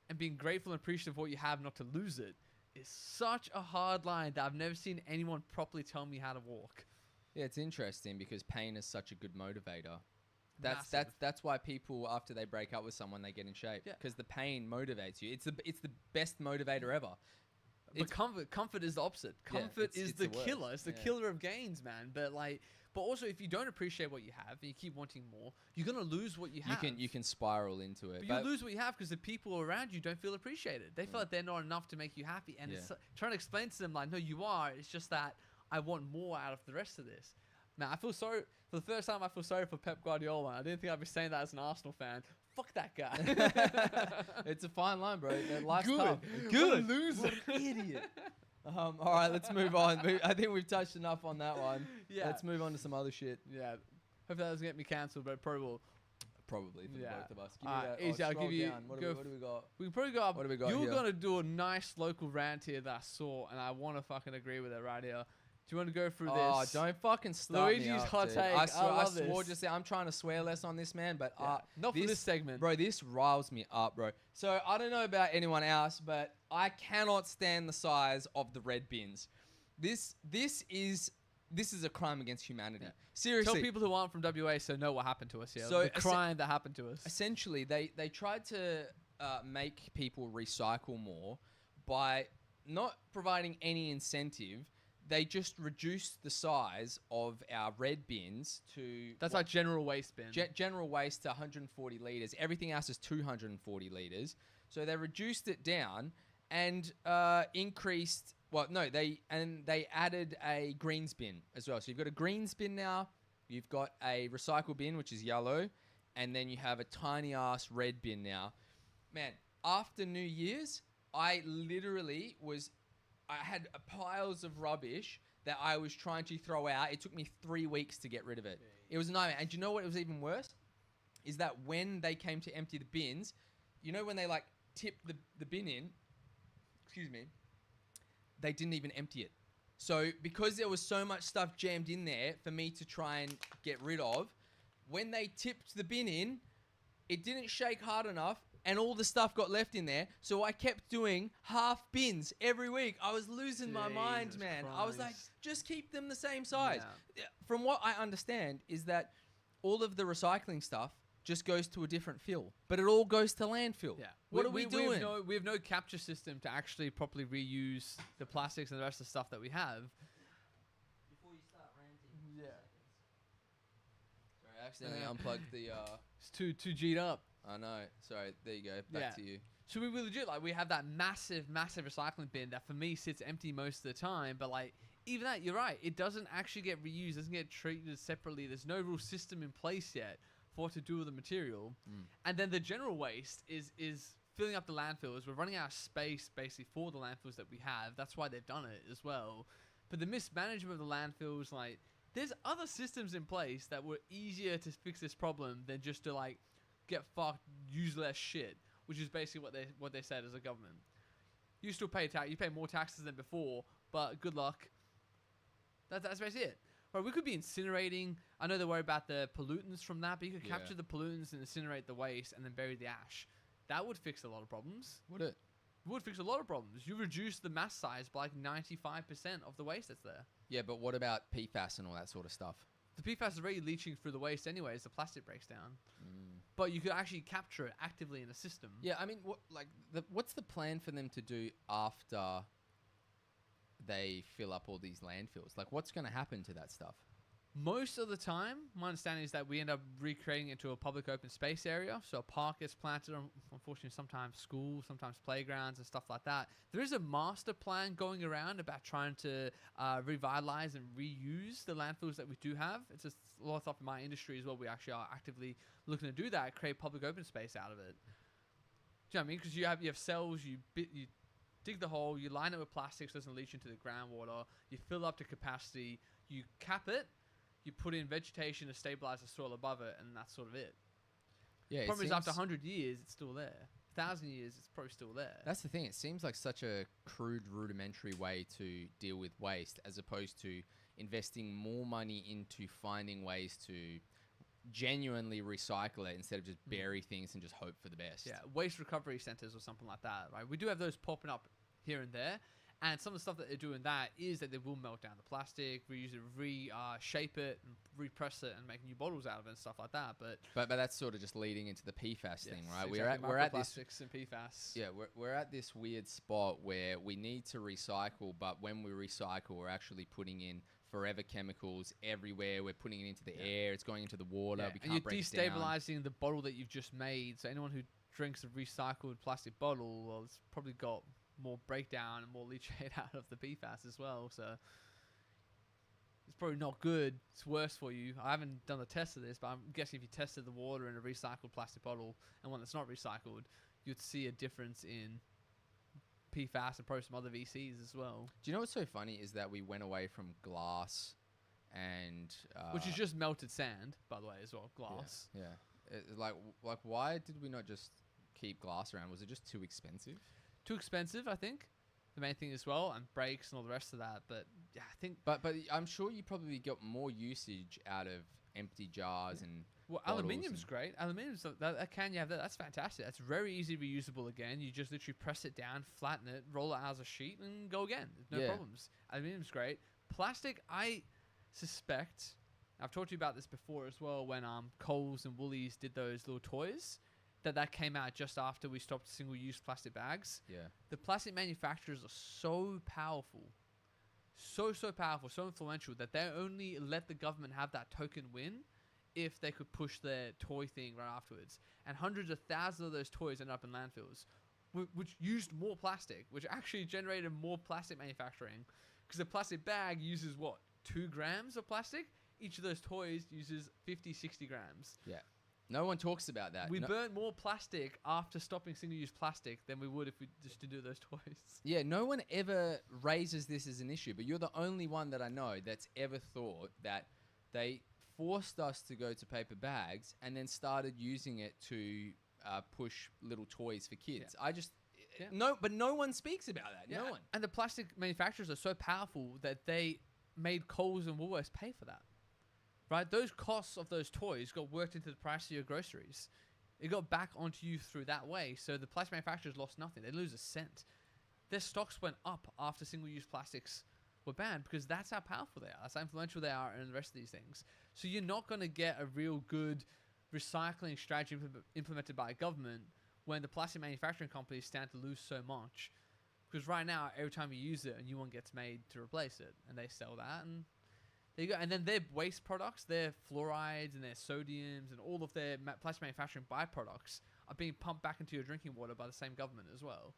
and being grateful and appreciative of what you have not to lose it is such a hard line that I've never seen anyone properly tell me how to walk. Yeah, it's interesting because pain is such a good motivator. Massive. That's why people, after they break up with someone, they get in shape. Because the pain motivates you. It's the best motivator ever. But comfort is the opposite. Comfort is the killer. It's the killer of gains, man. But also, if you don't appreciate what you have and you keep wanting more, you're gonna lose what you have. You can spiral into it. But you lose what you have because the people around you don't feel appreciated. They feel like they're not enough to make you happy, and it's trying to explain to them like, no, you are. It's just that I want more out of the rest of this. Man, I feel sorry for the first time. I feel sorry for Pep Guardiola. I didn't think I'd be saying that as an Arsenal fan. Fuck that guy. It's a fine line, bro. Life's Good. tough. Good. Loser. Idiot. All right, let's move on. I think we've touched enough on that one. Yeah. Let's move on to some other shit. Yeah. Hope that doesn't get me cancelled, but it probably will. Probably for both of us. Give Alright, me that. easy, I'll scroll give you- down. What go do we got? We can probably go up. What do we got You're here? going to do a nice local rant here that I saw, and I want to fucking agree with it right here. Do you want to go through Oh, this? don't fucking start Luigi's me up, hot dude. take. I swore love just I'm trying to swear less on this, man, but Not for this segment. Bro, this riles me up, bro. So I don't know about anyone else, but I cannot stand the size of the red bins. This is a crime against humanity. Yeah. Seriously. Tell people who aren't from WA know what happened to us here. So The crime that happened to us. Essentially, they tried to make people recycle more by not providing any incentive. They just reduced the size of our red bins to... That's like general waste bin. General waste to 140 litres. Everything else is 240 litres. So they reduced it down and increased... Well, no, they added a greens bin as well. So you've got a greens bin now. You've got a recycle bin, which is yellow. And then you have a tiny-ass red bin now. Man, after New Year's, I literally was... I had piles of rubbish that I was trying to throw out. It took me 3 weeks to get rid of it. It was a nightmare. And do you know what was even worse? Is that when they came to empty the bins, you know when they like tip the bin in, excuse me, they didn't even empty it. So because there was so much stuff jammed in there for me to try and get rid of, when they tipped the bin in, it didn't shake hard enough. And all the stuff got left in there. So I kept doing half bins every week. I was losing my mind, Jesus man. Christ. I was like, just keep them the same size. Yeah. From what I understand is that all of the recycling stuff just goes to a different fill. But it all goes to landfill. Yeah. What are we doing? We have no capture system to actually properly reuse the plastics and the rest of the stuff that we have. Before you start ranting. Yeah. Sorry, I accidentally unplugged the... It's too G'd up. I know. Sorry, there you go. Back to you. So we legit, like, we have that massive recycling bin that for me sits empty most of the time. But, like, even that, you're right. It doesn't actually get reused. Doesn't get treated separately. There's no real system in place yet for what to do with the material. And then the general waste is filling up the landfills. We're running out of space, basically, for the landfills that we have. That's why they've done it as well. But the mismanagement of the landfills, like, there's other systems in place that were easier to fix this problem than just to, like, get fucked, use less shit. which is basically what they said as a government. You still pay tax. You pay more taxes than before, but good luck. That's basically it. Right, we could be incinerating. I know they worry about the pollutants from that, but you could capture the pollutants and incinerate the waste and then bury the ash. That would fix a lot of problems. Would it? It would fix a lot of problems. You reduce the mass size by like 95% of the waste that's there. Yeah, but what about PFAS and all that sort of stuff? The PFAS is already leaching through the waste anyway as the plastic breaks down. But you could actually capture it actively in the system. Yeah, I mean, what's the plan for them to do after they fill up all these landfills? Like, what's going to happen to that stuff? Most of the time, my understanding is that we end up recreating it into a public open space area. So a park gets planted, unfortunately, sometimes schools, sometimes playgrounds and stuff like that. There is a master plan going around about trying to revitalize and reuse the landfills that we do have. It's just a lot of stuff in my industry as well. We actually are actively looking to do that, create public open space out of it. Do you know what I mean? Because you have cells, you dig the hole, you line it with plastic so it doesn't leach into the groundwater, you fill up to capacity, you cap it, you put in vegetation to stabilize the soil above it, and that's sort of it. Yeah, Problem is, after 100 years, it's still there. 1,000 years, it's probably still there. That's the thing. It seems like such a crude, rudimentary way to deal with waste, as opposed to investing more money into finding ways to genuinely recycle it instead of just bury things and just hope for the best. Yeah, waste recovery centers or something like that, right? We do have those popping up here and there. And some of the stuff that they're doing that is that they will melt down the plastic, reuse it, shape it, and repress it, and make new bottles out of it and stuff like that. But that's sort of just leading into the PFAS thing, right? Exactly. We're at this Microplastics and PFAS. Yeah, we're at this weird spot where we need to recycle, but when we recycle, we're actually putting in forever chemicals everywhere. We're putting it into the air. It's going into the water. Yeah. We And can't break it down. you're destabilizing the bottle that you've just made. So anyone who drinks a recycled plastic bottle, well, it's probably got more breakdown and more leachate out of the PFAS as well. So it's probably not good. It's worse for you. I haven't done the test of this, but I'm guessing if you tested the water in a recycled plastic bottle and one that's not recycled, you'd see a difference in PFAS and probably some other VCs as well. Do you know what's so funny is that we went away from glass and which is just melted sand, by the way, as well. Glass. Yeah. Like why did we not just keep glass around? Was it just too expensive? Too expensive, I think. The main thing as well, and brakes and all the rest of that. But yeah, I think. But I'm sure you probably got more usage out of empty jars and. Well, aluminium's great. Aluminium's that can you have that? That's fantastic. That's very easy reusable again. You just literally press it down, flatten it, roll it out as a sheet, and go again. No problems. Aluminium's great. Plastic, I suspect. I've talked to you about this before as well. When Coles and Woolies did those little toys. That came out just after we stopped single-use plastic bags. Yeah. The plastic manufacturers are so powerful, so powerful, so influential that they only let the government have that token win if they could push their toy thing right afterwards. And hundreds of thousands of those toys end up in landfills, which used more plastic, which actually generated more plastic manufacturing. Because a plastic bag uses, 2 grams of plastic? Each of those toys uses 50, 60 grams. Yeah. No one talks about that. We burnt more plastic after stopping single-use plastic than we would if we just didn't do those toys. Yeah, no one ever raises this as an issue, but you're the only one that I know that's ever thought that they forced us to go to paper bags and then started using it to push little toys for kids. Yeah. But no one speaks about that. Yeah. No one. And the plastic manufacturers are so powerful that they made Coles and Woolworths pay for that. Right, those costs of those toys got worked into the price of your groceries. It got back onto you through that way. So the plastic manufacturers lost nothing. They lose a cent. Their stocks went up after single-use plastics were banned because that's how powerful they are. That's how influential they are in the rest of these things. So you're not going to get a real good recycling strategy implemented by a government when the plastic manufacturing companies stand to lose so much. Because right now, every time you use it, a new one gets made to replace it. And they sell that and... There you go. And then their waste products, their fluorides and their sodiums and all of their plastic manufacturing byproducts are being pumped back into your drinking water by the same government as well.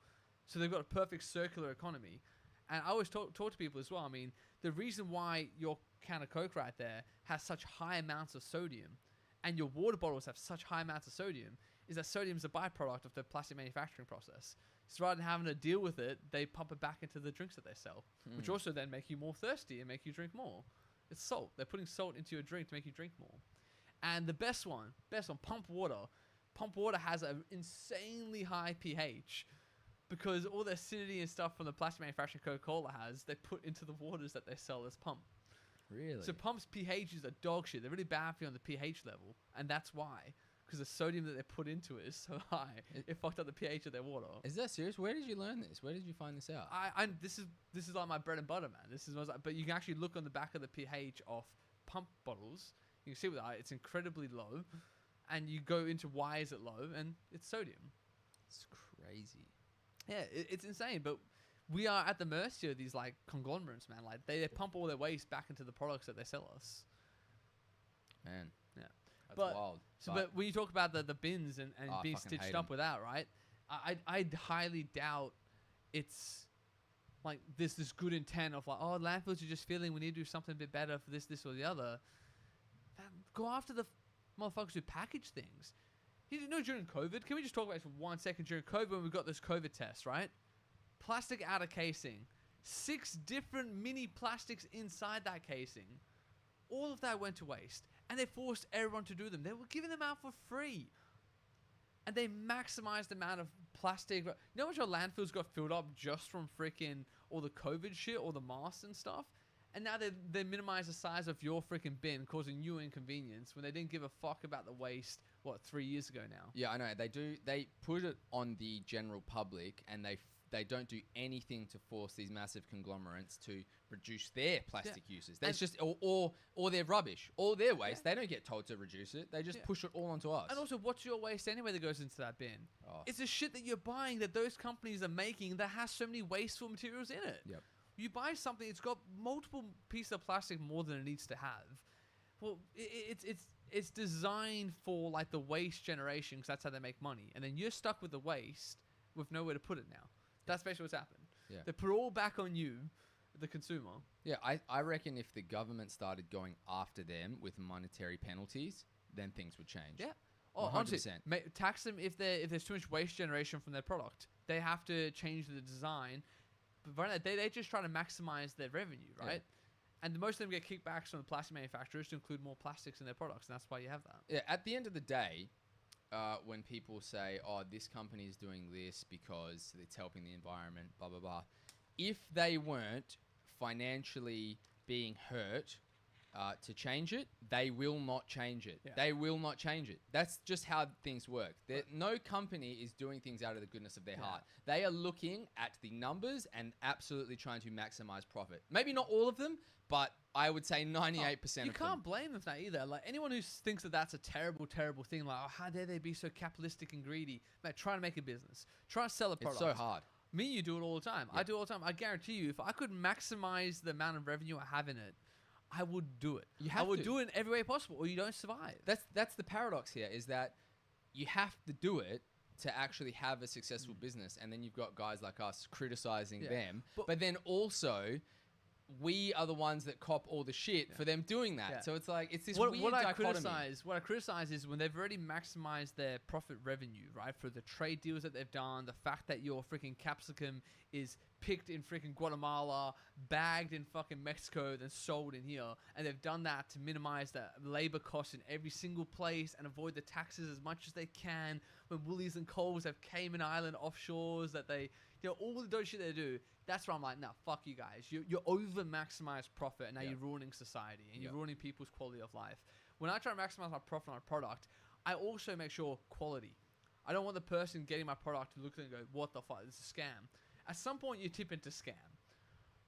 So they've got a perfect circular economy. And I always talk to people as well. I mean, the reason why your can of Coke right there has such high amounts of sodium and your water bottles have such high amounts of sodium is that sodium is a byproduct of the plastic manufacturing process. So rather than having to deal with it, they pump it back into the drinks that they sell, which also then make you more thirsty and make you drink more. It's salt. They're putting salt into your drink to make you drink more. And the best one, pump water. pump water has an insanely high pH because all the acidity and stuff from the plastic manufacturer Coca-Cola has, they put into the waters that they sell as pump. Really? So pumps' pHs are dog shit. They're really bad for you on the pH level, and that's why. Because the sodium that they put into it is so high, it fucked up the pH of their water. Is that serious? Where did you learn this? Where did you find this out? This is like my bread and butter, man. This is what's like, but you can actually look on the back of the pH of pump bottles. You can see with that it's incredibly low, and you go into why is it low, and it's sodium. It's crazy. Yeah, it's insane. But we are at the mercy of these like conglomerates, man. Like they pump all their waste back into the products that they sell us. Man. Yeah. That's wild. But when you talk about the bins and I being fucking hate stitched up 'em. with that, right? I highly doubt it's like this good intent of like, oh, landfills are just feeling we need to do something a bit better for this or the other. Go after the motherfuckers who package things. You know, during COVID, can we just talk about this for 1 second? During COVID, when we got this COVID test, right? Plastic outer casing. 6 different mini plastics inside that casing. All of that went to waste. And they forced everyone to do them. They were giving them out for free. And they maximized the amount of plastic. You know how much our landfills got filled up just from freaking all the COVID shit, all the masks and stuff? And now they minimize the size of your freaking bin, causing you inconvenience when they didn't give a fuck about the waste, 3 years ago now? Yeah, I know. They do. They put it on the general public, and they don't do anything to force these massive conglomerates to reduce their plastic uses. That's just or their rubbish, or their waste. They don't get told to reduce it. They just push it all onto us. And also, what's your waste anyway that goes into that bin? Oh. It's the shit that you're buying that those companies are making that has so many wasteful materials in it. Yep. You buy something, it's got multiple pieces of plastic more than it needs to have. Well, it's designed for like the waste generation because that's how they make money. And then you're stuck with the waste with nowhere to put it now. That's basically what's happened. Yeah. They put it all back on you, the consumer. Yeah, I reckon if the government started going after them with monetary penalties, then things would change. Yeah. Oh, 100%. honestly, tax them if there's too much waste generation from their product. They have to change the design. But right now, they just try to maximize their revenue, right? Yeah. And most of them get kickbacks from the plastic manufacturers to include more plastics in their products, and that's why you have that. Yeah, at the end of the day, when people say, oh, this company is doing this because it's helping the environment, blah, blah, blah. If they weren't financially being hurt to change it, they will not change it. Yeah. They will not change it. That's just how things work. No company is doing things out of the goodness of their heart. They are looking at the numbers and absolutely trying to maximize profit. Maybe not all of them, but I would say 98% of them. You can't blame them for that either. Like anyone who thinks that that's a terrible, terrible thing, like, oh, how dare they be so capitalistic and greedy? Man, try to make a business. Try to sell a product. It's so hard. Me and you do it all the time. Yeah. I do it all the time. I guarantee you, if I could maximize the amount of revenue I have in it, I would do it. I would do it in every way possible, or you don't survive. That's the paradox here, is that you have to do it to actually have a successful business, and then you've got guys like us criticizing them, but then also we are the ones that cop all the shit for them doing that. Yeah. So it's like, it's this what weird I dichotomy. What I criticize is when they've already maximized their profit revenue, right? For the trade deals that they've done, the fact that your freaking capsicum is picked in freaking Guatemala, bagged in fucking Mexico, then sold in here. And they've done that to minimize the labor costs in every single place and avoid the taxes as much as they can. When Woolies and Coles have Cayman Island offshores that they, all the dope shit they do. That's where I'm like, nah, fuck you guys. You're over maximized profit, and now you're ruining society, and you're ruining people's quality of life. When I try to maximize my profit on a product, I also make sure quality. I don't want the person getting my product to look at it and go, what the fuck, this is a scam. At some point, you tip into scam,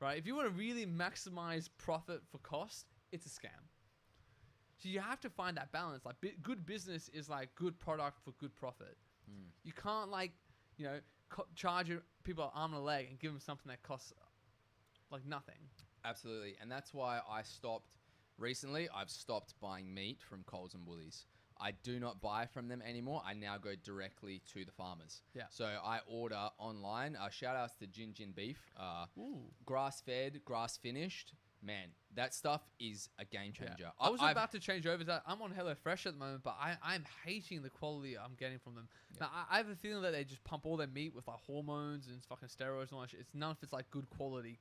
right? If you want to really maximize profit for cost, it's a scam. So you have to find that balance. Like good business is like good product for good profit. You can't charge people an arm and a leg and give them something that costs like nothing. Absolutely. And that's why I've stopped buying meat from Coles and Woolies. I do not buy from them anymore. I now go directly to the farmers. Yeah. So I order online. Shout outs to Gin Beef. Ooh. Grass fed, grass finished. Man, That stuff is a game Yeah. changer. I was I've- about to change over to that. I'm on HelloFresh at the moment, but I'm hating the quality I'm getting from them. Yeah. Now, I have a feeling that they just pump all their meat with like hormones and fucking steroids and all that shit. It's none of it's like good quality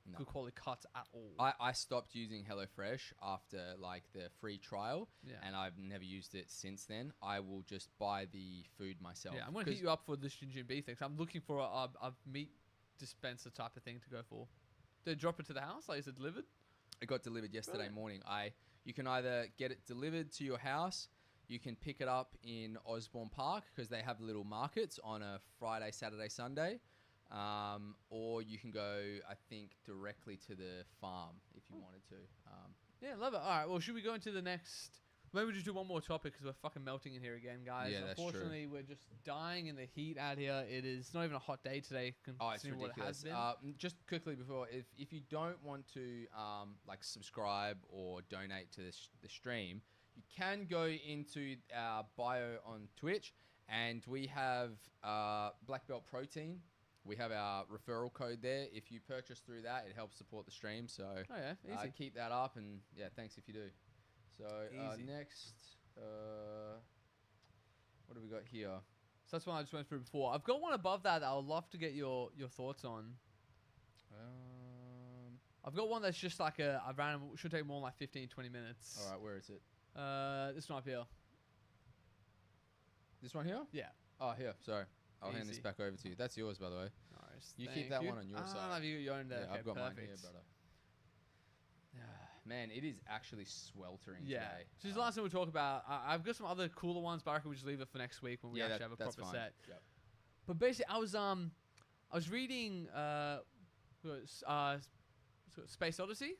cuts at all. I stopped using HelloFresh after like the free trial, yeah. and I've never used it since then. I will just buy the food myself. Yeah, I'm going to hit you up for this ginger beef thing. 'Cause I'm looking for a meat dispenser type of thing to go for. They drop it to the house? Like, is it delivered? It got delivered yesterday Really? morning. You can either get it delivered to your house, you can pick it up in Osborne Park because they have little markets on a Friday, Saturday, Sunday, or you can go, I think, directly to the farm if you wanted to. Yeah, love it. All right, well, should we go into the next... Maybe we just do one more topic because we're fucking melting in here again, guys. Yeah, that's true. Unfortunately, we're just dying in the heat out here. It is not even a hot day today, Oh, it's considering what it has ridiculous. been. Just quickly before, if you don't want to like subscribe or donate to the stream, you can go into our bio on Twitch, and we have Black Belt Protein. We have our referral code there. If you purchase through that, it helps support the stream. So Oh, yeah, easy. keep that up, and yeah, thanks if you do. So Easy. next, what do we got here? So that's one I just went through before. I've got one above that I would love to get your thoughts on. I've got one that's just like a random, should take more than like 15, 20 minutes. All right, where is it? This one up here. This one here? Yeah. Oh, here. Sorry. I'll hand this Easy. back over to you. That's yours, by the way. Nice. You keep Thank that you. one on your Ah, side. you got your own there. Yeah, Okay, I've got perfect. mine here, brother. Man, it is actually sweltering Yeah. today. So this is the last thing we'll talk about. I've got some other cooler ones, but I reckon we'll just leave it for next week when we actually have a that's proper fine. set. Yep. But basically, I was reading Space Odyssey,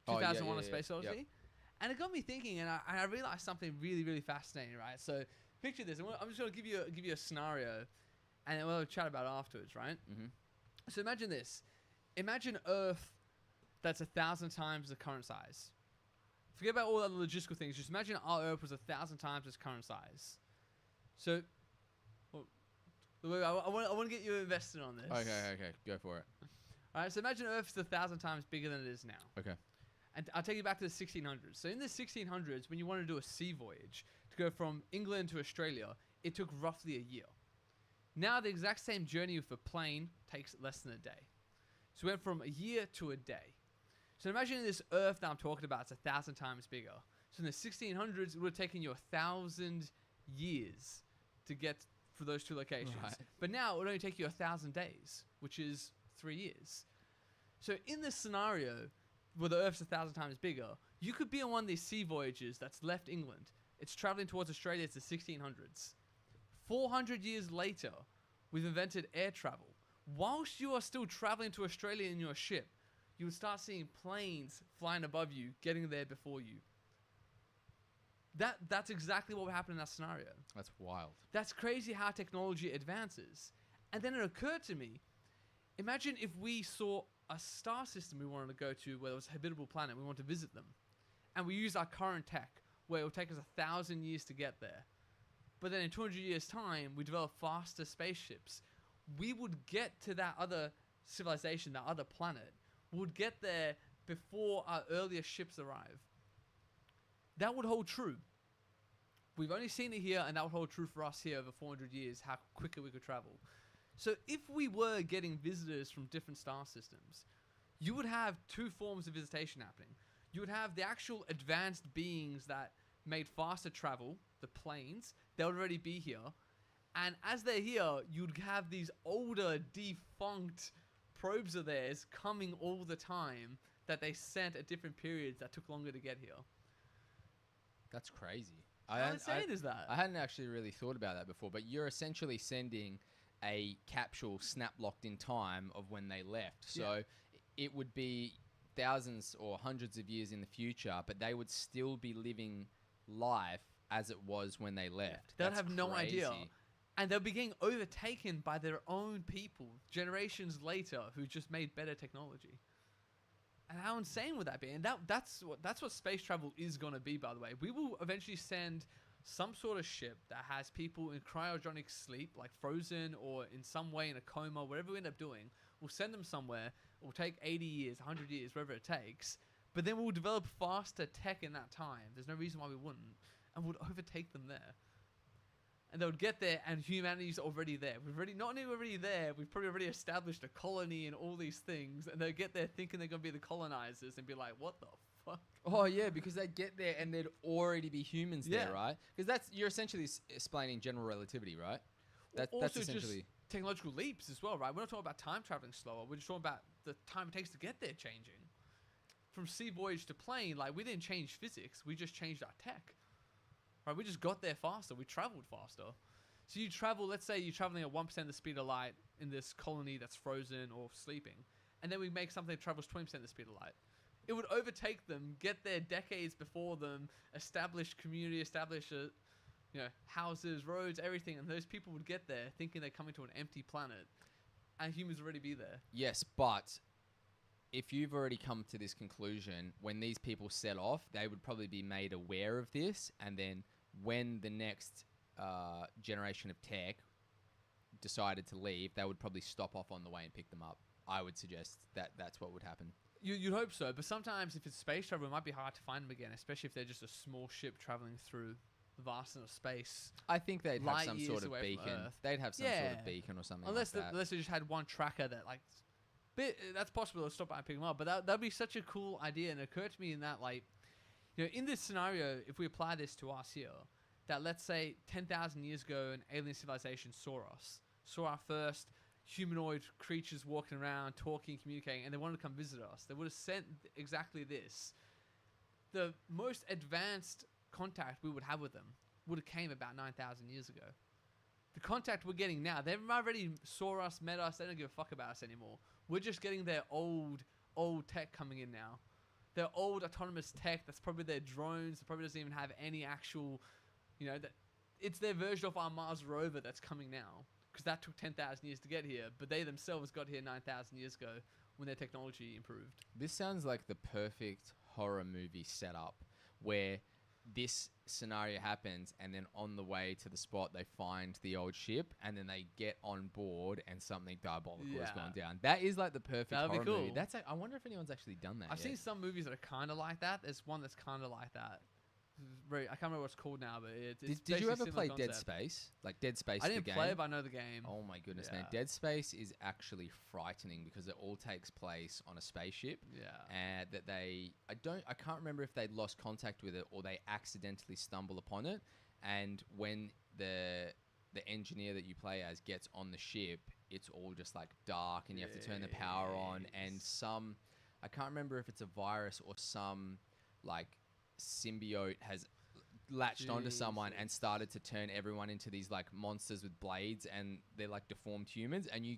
Oh, yeah, 2001: yeah, A Space yeah. Odyssey, Yep. and it got me thinking, and I realized something really, really fascinating. Right, so picture this. I'm just going to give you a scenario, and we'll chat about it afterwards. Right. Mm-hmm. So imagine this. Imagine Earth that's 1,000 times the current size. Forget about all the logistical things. Just imagine our Earth was 1,000 times its current size. So, I want to get you invested on this. Okay. Go for it. All right. So imagine Earth is 1,000 times bigger than it is now. Okay. And I'll take you back to the 1600s. So in the 1600s, when you want to do a sea voyage to go from England to Australia, it took roughly a year. Now the exact same journey with a plane takes less than a day. So we went from a year to a day. So imagine this Earth that I'm talking about, it's 1,000 times bigger. So in the 1600s, it would have taken you 1,000 years to get for those two locations. Right. But now it would only take you 1,000 days, which is 3 years. So in this scenario, where the Earth's 1,000 times bigger, you could be on one of these sea voyages that's left England. It's traveling towards Australia. It's the 1600s. 400 years later, we've invented air travel. Whilst you are still traveling to Australia in your ship, you would start seeing planes flying above you, getting there before you. That's exactly what would happen in that scenario. That's wild. That's crazy how technology advances. And then it occurred to me, imagine if we saw a star system we wanted to go to where there was a habitable planet, we wanted to visit them. And we use our current tech, where it will take us 1,000 years to get there. But then in 200 years' time, we develop faster spaceships. We would get to that other civilization, that other planet. We would get there before our earlier ships arrive. That would hold true. We've only seen it here, and that would hold true for us here over 400 years, how quicker we could travel. So if we were getting visitors from different star systems, you would have two forms of visitation happening. You would have the actual advanced beings that made faster travel, the planes. They would already be here. And as they're here, you'd have these older, defunct probes of theirs coming all the time that they sent at different periods that took longer to get here. That's crazy. How insane is that? I hadn't actually really thought about that before, but you're essentially sending a capsule snap locked in time of when they left. So it would be thousands or hundreds of years in the future, but they would still be living life as it was when they left. They'd That's have no idea. crazy. And they'll be getting overtaken by their own people generations later who just made better technology. And how insane would that be? And that's what space travel is going to be, by the way. We will eventually send some sort of ship that has people in cryogenic sleep, like frozen or in some way in a coma, whatever we end up doing. We'll send them somewhere. It will take 80 years, 100 years, whatever it takes. But But then we'll develop faster tech in that time. There's no reason why we wouldn't. And we'll overtake them there. And they would get there, and humanity's already there. We've already, not only already there, we've probably already established a colony and all these things. And they'll get there thinking they're going to be the colonizers and be like, what the fuck? Oh yeah, because they'd get there and there'd already be humans there, Yeah. right? Because you're essentially explaining general relativity, right? That's Also essentially. just technological leaps as well, right? We're not talking about time traveling slower. We're just talking about the time it takes to get there changing. From sea voyage to plane, like we didn't change physics. We just changed our tech. Right? We just got there faster. We traveled faster. So you travel, let's say you're traveling at 1% the speed of light in this colony that's frozen or sleeping. And then we make something that travels 20% the speed of light. It would overtake them, get there decades before them, establish community, establish houses, roads, everything. And those people would get there thinking they're coming to an empty planet. And humans would already be there. Yes, but if you've already come to this conclusion, when these people set off, they would probably be made aware of this. And then when the next generation of tech decided to leave, they would probably stop off on the way and pick them up. I would suggest that that's what would happen. You'd hope so, but sometimes if it's space travel, it might be hard to find them again, especially if they're just a small ship traveling through the vastness of space. I think they'd have Light some years sort of away from beacon. Earth. They'd have some sort Yeah. of beacon or something Unless like that. unless they just had one tracker that that's possible to stop by and pick them up. But that'd be such a cool idea, and it occurred to me in that in this scenario, if we apply this to us here, that let's say 10,000 years ago, an alien civilization saw our first humanoid creatures walking around, talking, communicating, and they wanted to come visit us. They would have sent exactly this. The most advanced contact we would have with them would have came about 9,000 years ago. The contact we're getting now, they've already saw us, met us, they don't give a fuck about us anymore. We're just getting their old tech coming in now. Their old autonomous tech, that's probably their drones, that probably doesn't even have any actual, it's their version of our Mars rover that's coming now. Because that took 10,000 years to get here, but they themselves got here 9,000 years ago when their technology improved. This sounds like the perfect horror movie setup where this scenario happens and then on the way to the spot they find the old ship and then they get on board and something diabolical has gone down. That is like the perfect That'd be horror movie. cool. I wonder if anyone's actually done that I've yet. seen some movies that are kind of like that. There's one that's kind of like that. I can't remember what it's called now, but it's Did you ever basically play similar Dead concept. Space? Like Dead Space, I the didn't game? play it, but I know the game. Oh my goodness, man. Yeah. Dead Space is actually frightening because it all takes place on a spaceship. Yeah. And that I can't remember if they'd lost contact with it or they accidentally stumble upon it. And when the engineer that you play as gets on the ship, it's all just like dark and you have to turn the power on. And I can't remember if it's a virus or some like symbiote has latched onto someone and started to turn everyone into these like monsters with blades and they're like deformed humans. And you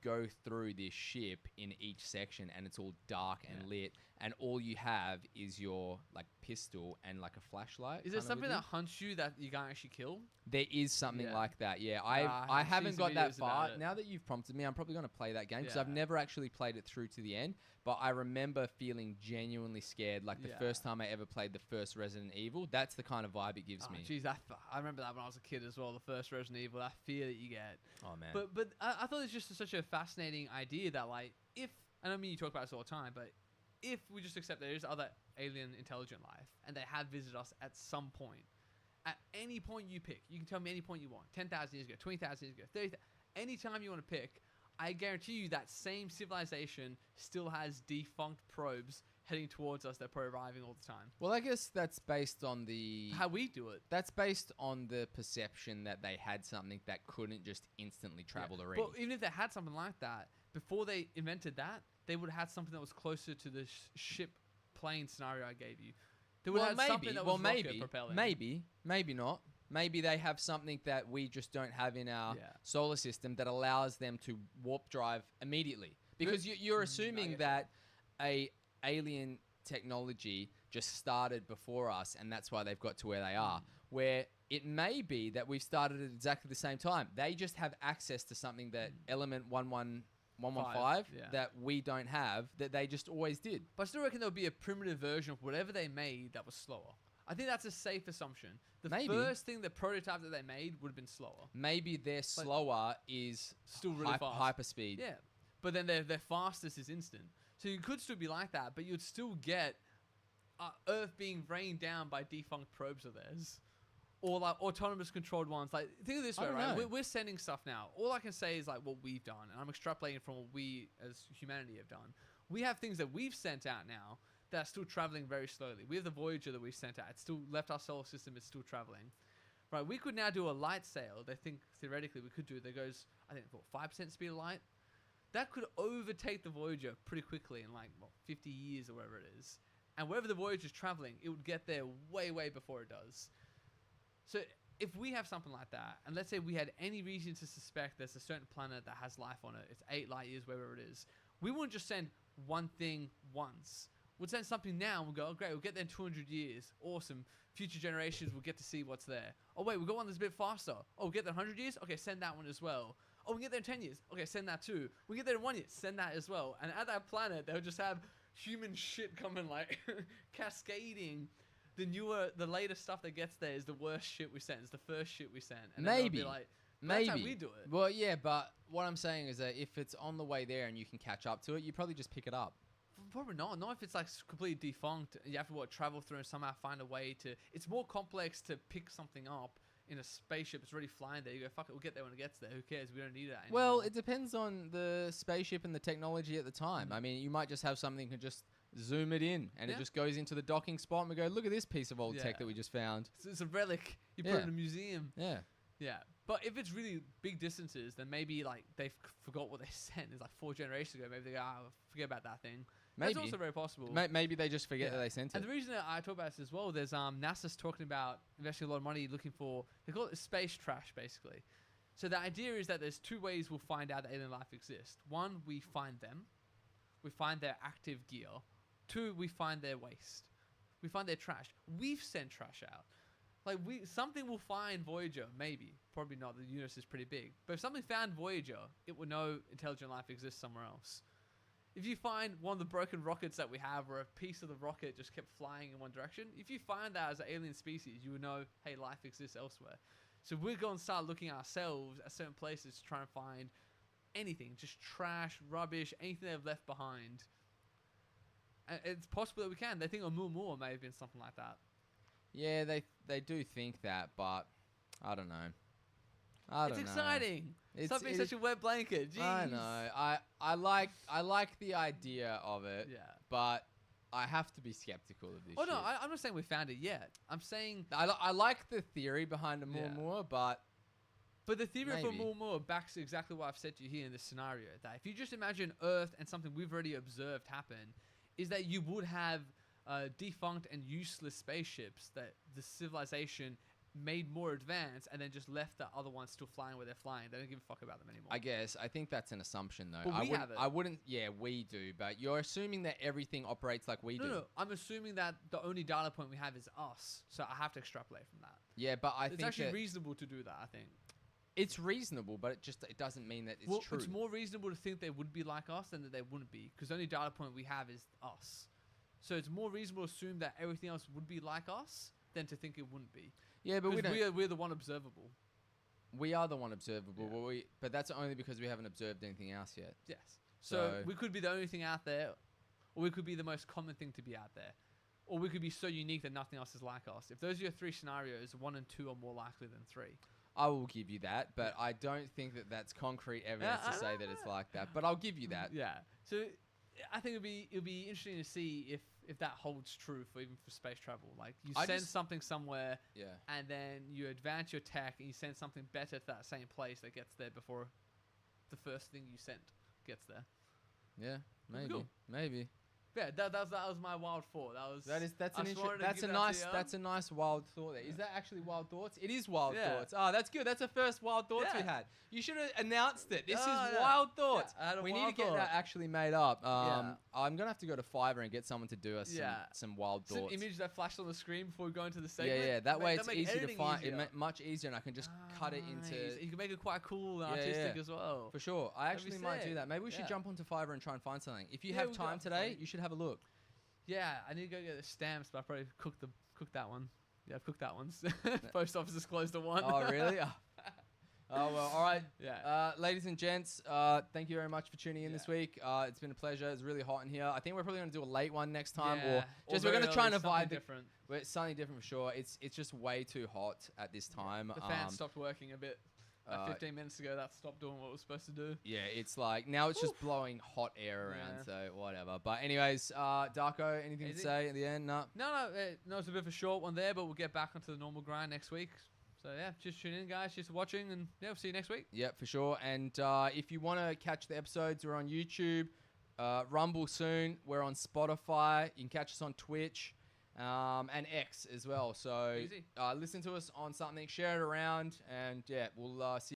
go through this ship in each section and it's all dark and lit and all you have is your like pistol and like a flashlight. Is there something that hunts you that you can't actually kill? There is something like that, yeah. I I've haven't seen got some that videos far. about it. Now that you've prompted me, I'm probably going to play that game because Yeah. I've never actually played it through to the end. But I remember feeling genuinely scared, like the first time I ever played the first Resident Evil. That's the kind of vibe it gives me. Jeez, I remember that when I was a kid as well. The first Resident Evil, that fear that you get. Oh man. But I thought it's just such a fascinating idea that I don't mean you talk about this all the time, but if we just accept there is other alien intelligent life and they have visited us at some point, at any point you pick, you can tell me any point you want, 10,000 years ago, 20,000 years ago, 30,000, any time you want to pick, I guarantee you that same civilization still has defunct probes heading towards us. They're probably arriving all the time. Well, I guess that's based on How we do it. That's based on the perception that they had something that couldn't just instantly travel already. But even if they had something like that, before they invented that, they would have had something that was closer to the ship plane scenario I gave you. They would have had something that was rocket propelling. Maybe not. Maybe they have something that we just don't have in our Yeah. solar system that allows them to warp drive immediately. Because you're assuming that a alien technology just started before us and that's why they've got to where they are. Where it may be that we've started at exactly the same time. They just have access to something that element 115 that we don't have, that they just always did. But I still reckon there would be a primitive version of whatever they made that was slower. I think that's a safe assumption. The first thing, the prototype that they made would have been slower. Maybe their slower is Still really fast. hyperspeed. Yeah. But then their fastest is instant. So you could still be like that, but you'd still get Earth being rained down by defunct probes of theirs. Or like autonomous controlled ones. Like, think of it this I way, don't right? know. We're sending stuff now. All I can say is like what we've done, and I'm extrapolating from what we as humanity have done. We have things that we've sent out now that are still traveling very slowly. We have the Voyager that we sent out. It's still left our solar system. It's still traveling. Right, we could now do a light sail. They think theoretically we could do it. That goes, I think, what, 5% speed of light? That could overtake the Voyager pretty quickly in like, what, 50 years or whatever it is. And wherever the Voyager's traveling, it would get there way, way before it does. So if we have something like that, and let's say we had any reason to suspect there's a certain planet that has life on it, it's 8 light years, wherever it is, we wouldn't just send one thing once. We'd send something now and we'll go, oh great, we'll get there in 200 years. Awesome. Future generations will get to see what's there. Oh wait, we've got one that's a bit faster. Oh, we'll get there in 100 years? Okay, send that one as well. Oh, we get there in 10 years? Okay, send that too. We get there in 1 year? Send that as well. And at that planet, they'll just have human shit coming like cascading. The later stuff that gets there is the worst shit we sent. It's the first shit we sent. And then they'll be like, that's how we do it. Well, yeah, but what I'm saying is that if it's on the way there and you can catch up to it, you probably just pick it up. Probably not. Not if it's like completely defunct. You have to travel through and somehow find a way to. It's more complex to pick something up in a spaceship. It's already flying there. You go, fuck it, we'll get there when it gets there. Who cares? We don't need that anymore. Well, it depends on the spaceship and the technology at the time. I mean, you might just have something that can just zoom it in and it just goes into the docking spot and we go, look at this piece of old tech that we just found. It's a relic. You put it in a museum. Yeah. Yeah. But if it's really big distances, then maybe like they forgot what they sent. It's like 4 generations ago. Maybe they go, forget about that thing. Maybe. That's also very possible. Maybe they just forget that they sent it. And the reason that I talk about this as well, there's NASA's talking about investing a lot of money looking for, they call it space trash basically. So the idea is that there's 2 ways we'll find out that alien life exists. 1, we find them. We find their active gear. 2, we find their waste. We find their trash. We've sent trash out. Like something will find Voyager, maybe. Probably not. The universe is pretty big. But if something found Voyager, it would know intelligent life exists somewhere else. If you find one of the broken rockets that we have where a piece of the rocket just kept flying in one direction, if you find that as an alien species, you would know, hey, life exists elsewhere. So we're going to start looking ourselves at certain places to try and find anything, just trash, rubbish, anything they've left behind. And it's possible that we can. They think Oumuamua may have been something like that. Yeah, they do think that, but I don't know. It's exciting. Stop being such a wet blanket. Jeez. I know. I like the idea of it. Yeah. But I have to be skeptical of this. Oh shit. no, I'm not saying we found it yet. I'm saying I like the theory behind Oumuamua, but the theory maybe. of Oumuamua backs exactly what I've said to you here in this scenario. That if you just imagine Earth and something we've already observed happen, is that you would have defunct and useless spaceships that the civilization made more advanced and then just left the other ones still flying where they're flying. They don't give a fuck about them anymore. I guess. I think that's an assumption, though. But we have it. I wouldn't. Yeah, we do. But you're assuming that everything operates like we do. No. I'm assuming that the only data point we have is us. So I have to extrapolate from that. Yeah, but I think it's actually reasonable to do that, I think. It's reasonable, but it doesn't mean that it's true. It's more reasonable to think they would be like us than that they wouldn't be. Because the only data point we have is us. So it's more reasonable to assume that everything else would be like us than to think it wouldn't be. Yeah, but we're the one observable. We are the one observable, Yeah. but that's only because we haven't observed anything else yet. Yes. So we could be the only thing out there, or we could be the most common thing to be out there, or we could be so unique that nothing else is like us. If those are your 3 scenarios, 1 and 2 are more likely than 3. I will give you that, but I don't think that that's concrete evidence to say that it's like that. But I'll give you that. Yeah. So I think it'll be interesting to see if that holds true for even for space travel. Like you send something somewhere, and then you advance your tech and you send something better to that same place that gets there before the first thing you sent gets there. Yeah, maybe, Cool. maybe. Yeah, that was my wild thought. That's a nice wild thought. There. Is that actually wild thoughts? It is wild Yeah. thoughts. Oh, that's good. That's the first wild thoughts we Yeah. had. You should have announced it. This is No. wild thoughts. Yeah, I had a we need wild to get thought. that actually made up. Yeah. I'm gonna have to go to Fiverr and get someone to do us some wild Some thoughts. image that flashed on the screen before we go into the Yeah, segment. yeah. That way it's make easy to editing find. easier. Much easier, and I can just cut it into. You can make it quite cool and Yeah, artistic yeah. as well. For sure. I That'd be actually might do sick. that. Maybe we should Yeah. jump onto Fiverr and try and find something. If you Yeah, have we'll time go. today, you should have a look. Yeah, I need to go get the stamps, but I probably cooked that one. Yeah, I've cooked that one. Post office is closed at 1. Oh, really? Oh. Oh, well, all right. Yeah. Ladies and gents, thank you very much for tuning in this week. It's been a pleasure. It's really hot in here. I think we're probably going to do a late one next time. Yeah, Or just or we're going to very try and early, something avoid different. something different for sure. It's just way too hot at this time. The fan stopped working a bit. About 15 minutes ago, that stopped doing what it was supposed to do. Yeah, it's like now it's just blowing hot air around, Yeah. so whatever. But anyways, Darko, anything to say at the end? No. No, it's a bit of a short one there, but we'll get back onto the normal grind next week. So yeah, just tune in, guys. Just watching, and yeah, we'll see you next week. Yeah, for sure. And if you want to catch the episodes, we're on YouTube, Rumble soon. We're on Spotify. You can catch us on Twitch, and X as well. So Easy. listen to us on something, share it around, and yeah, we'll see.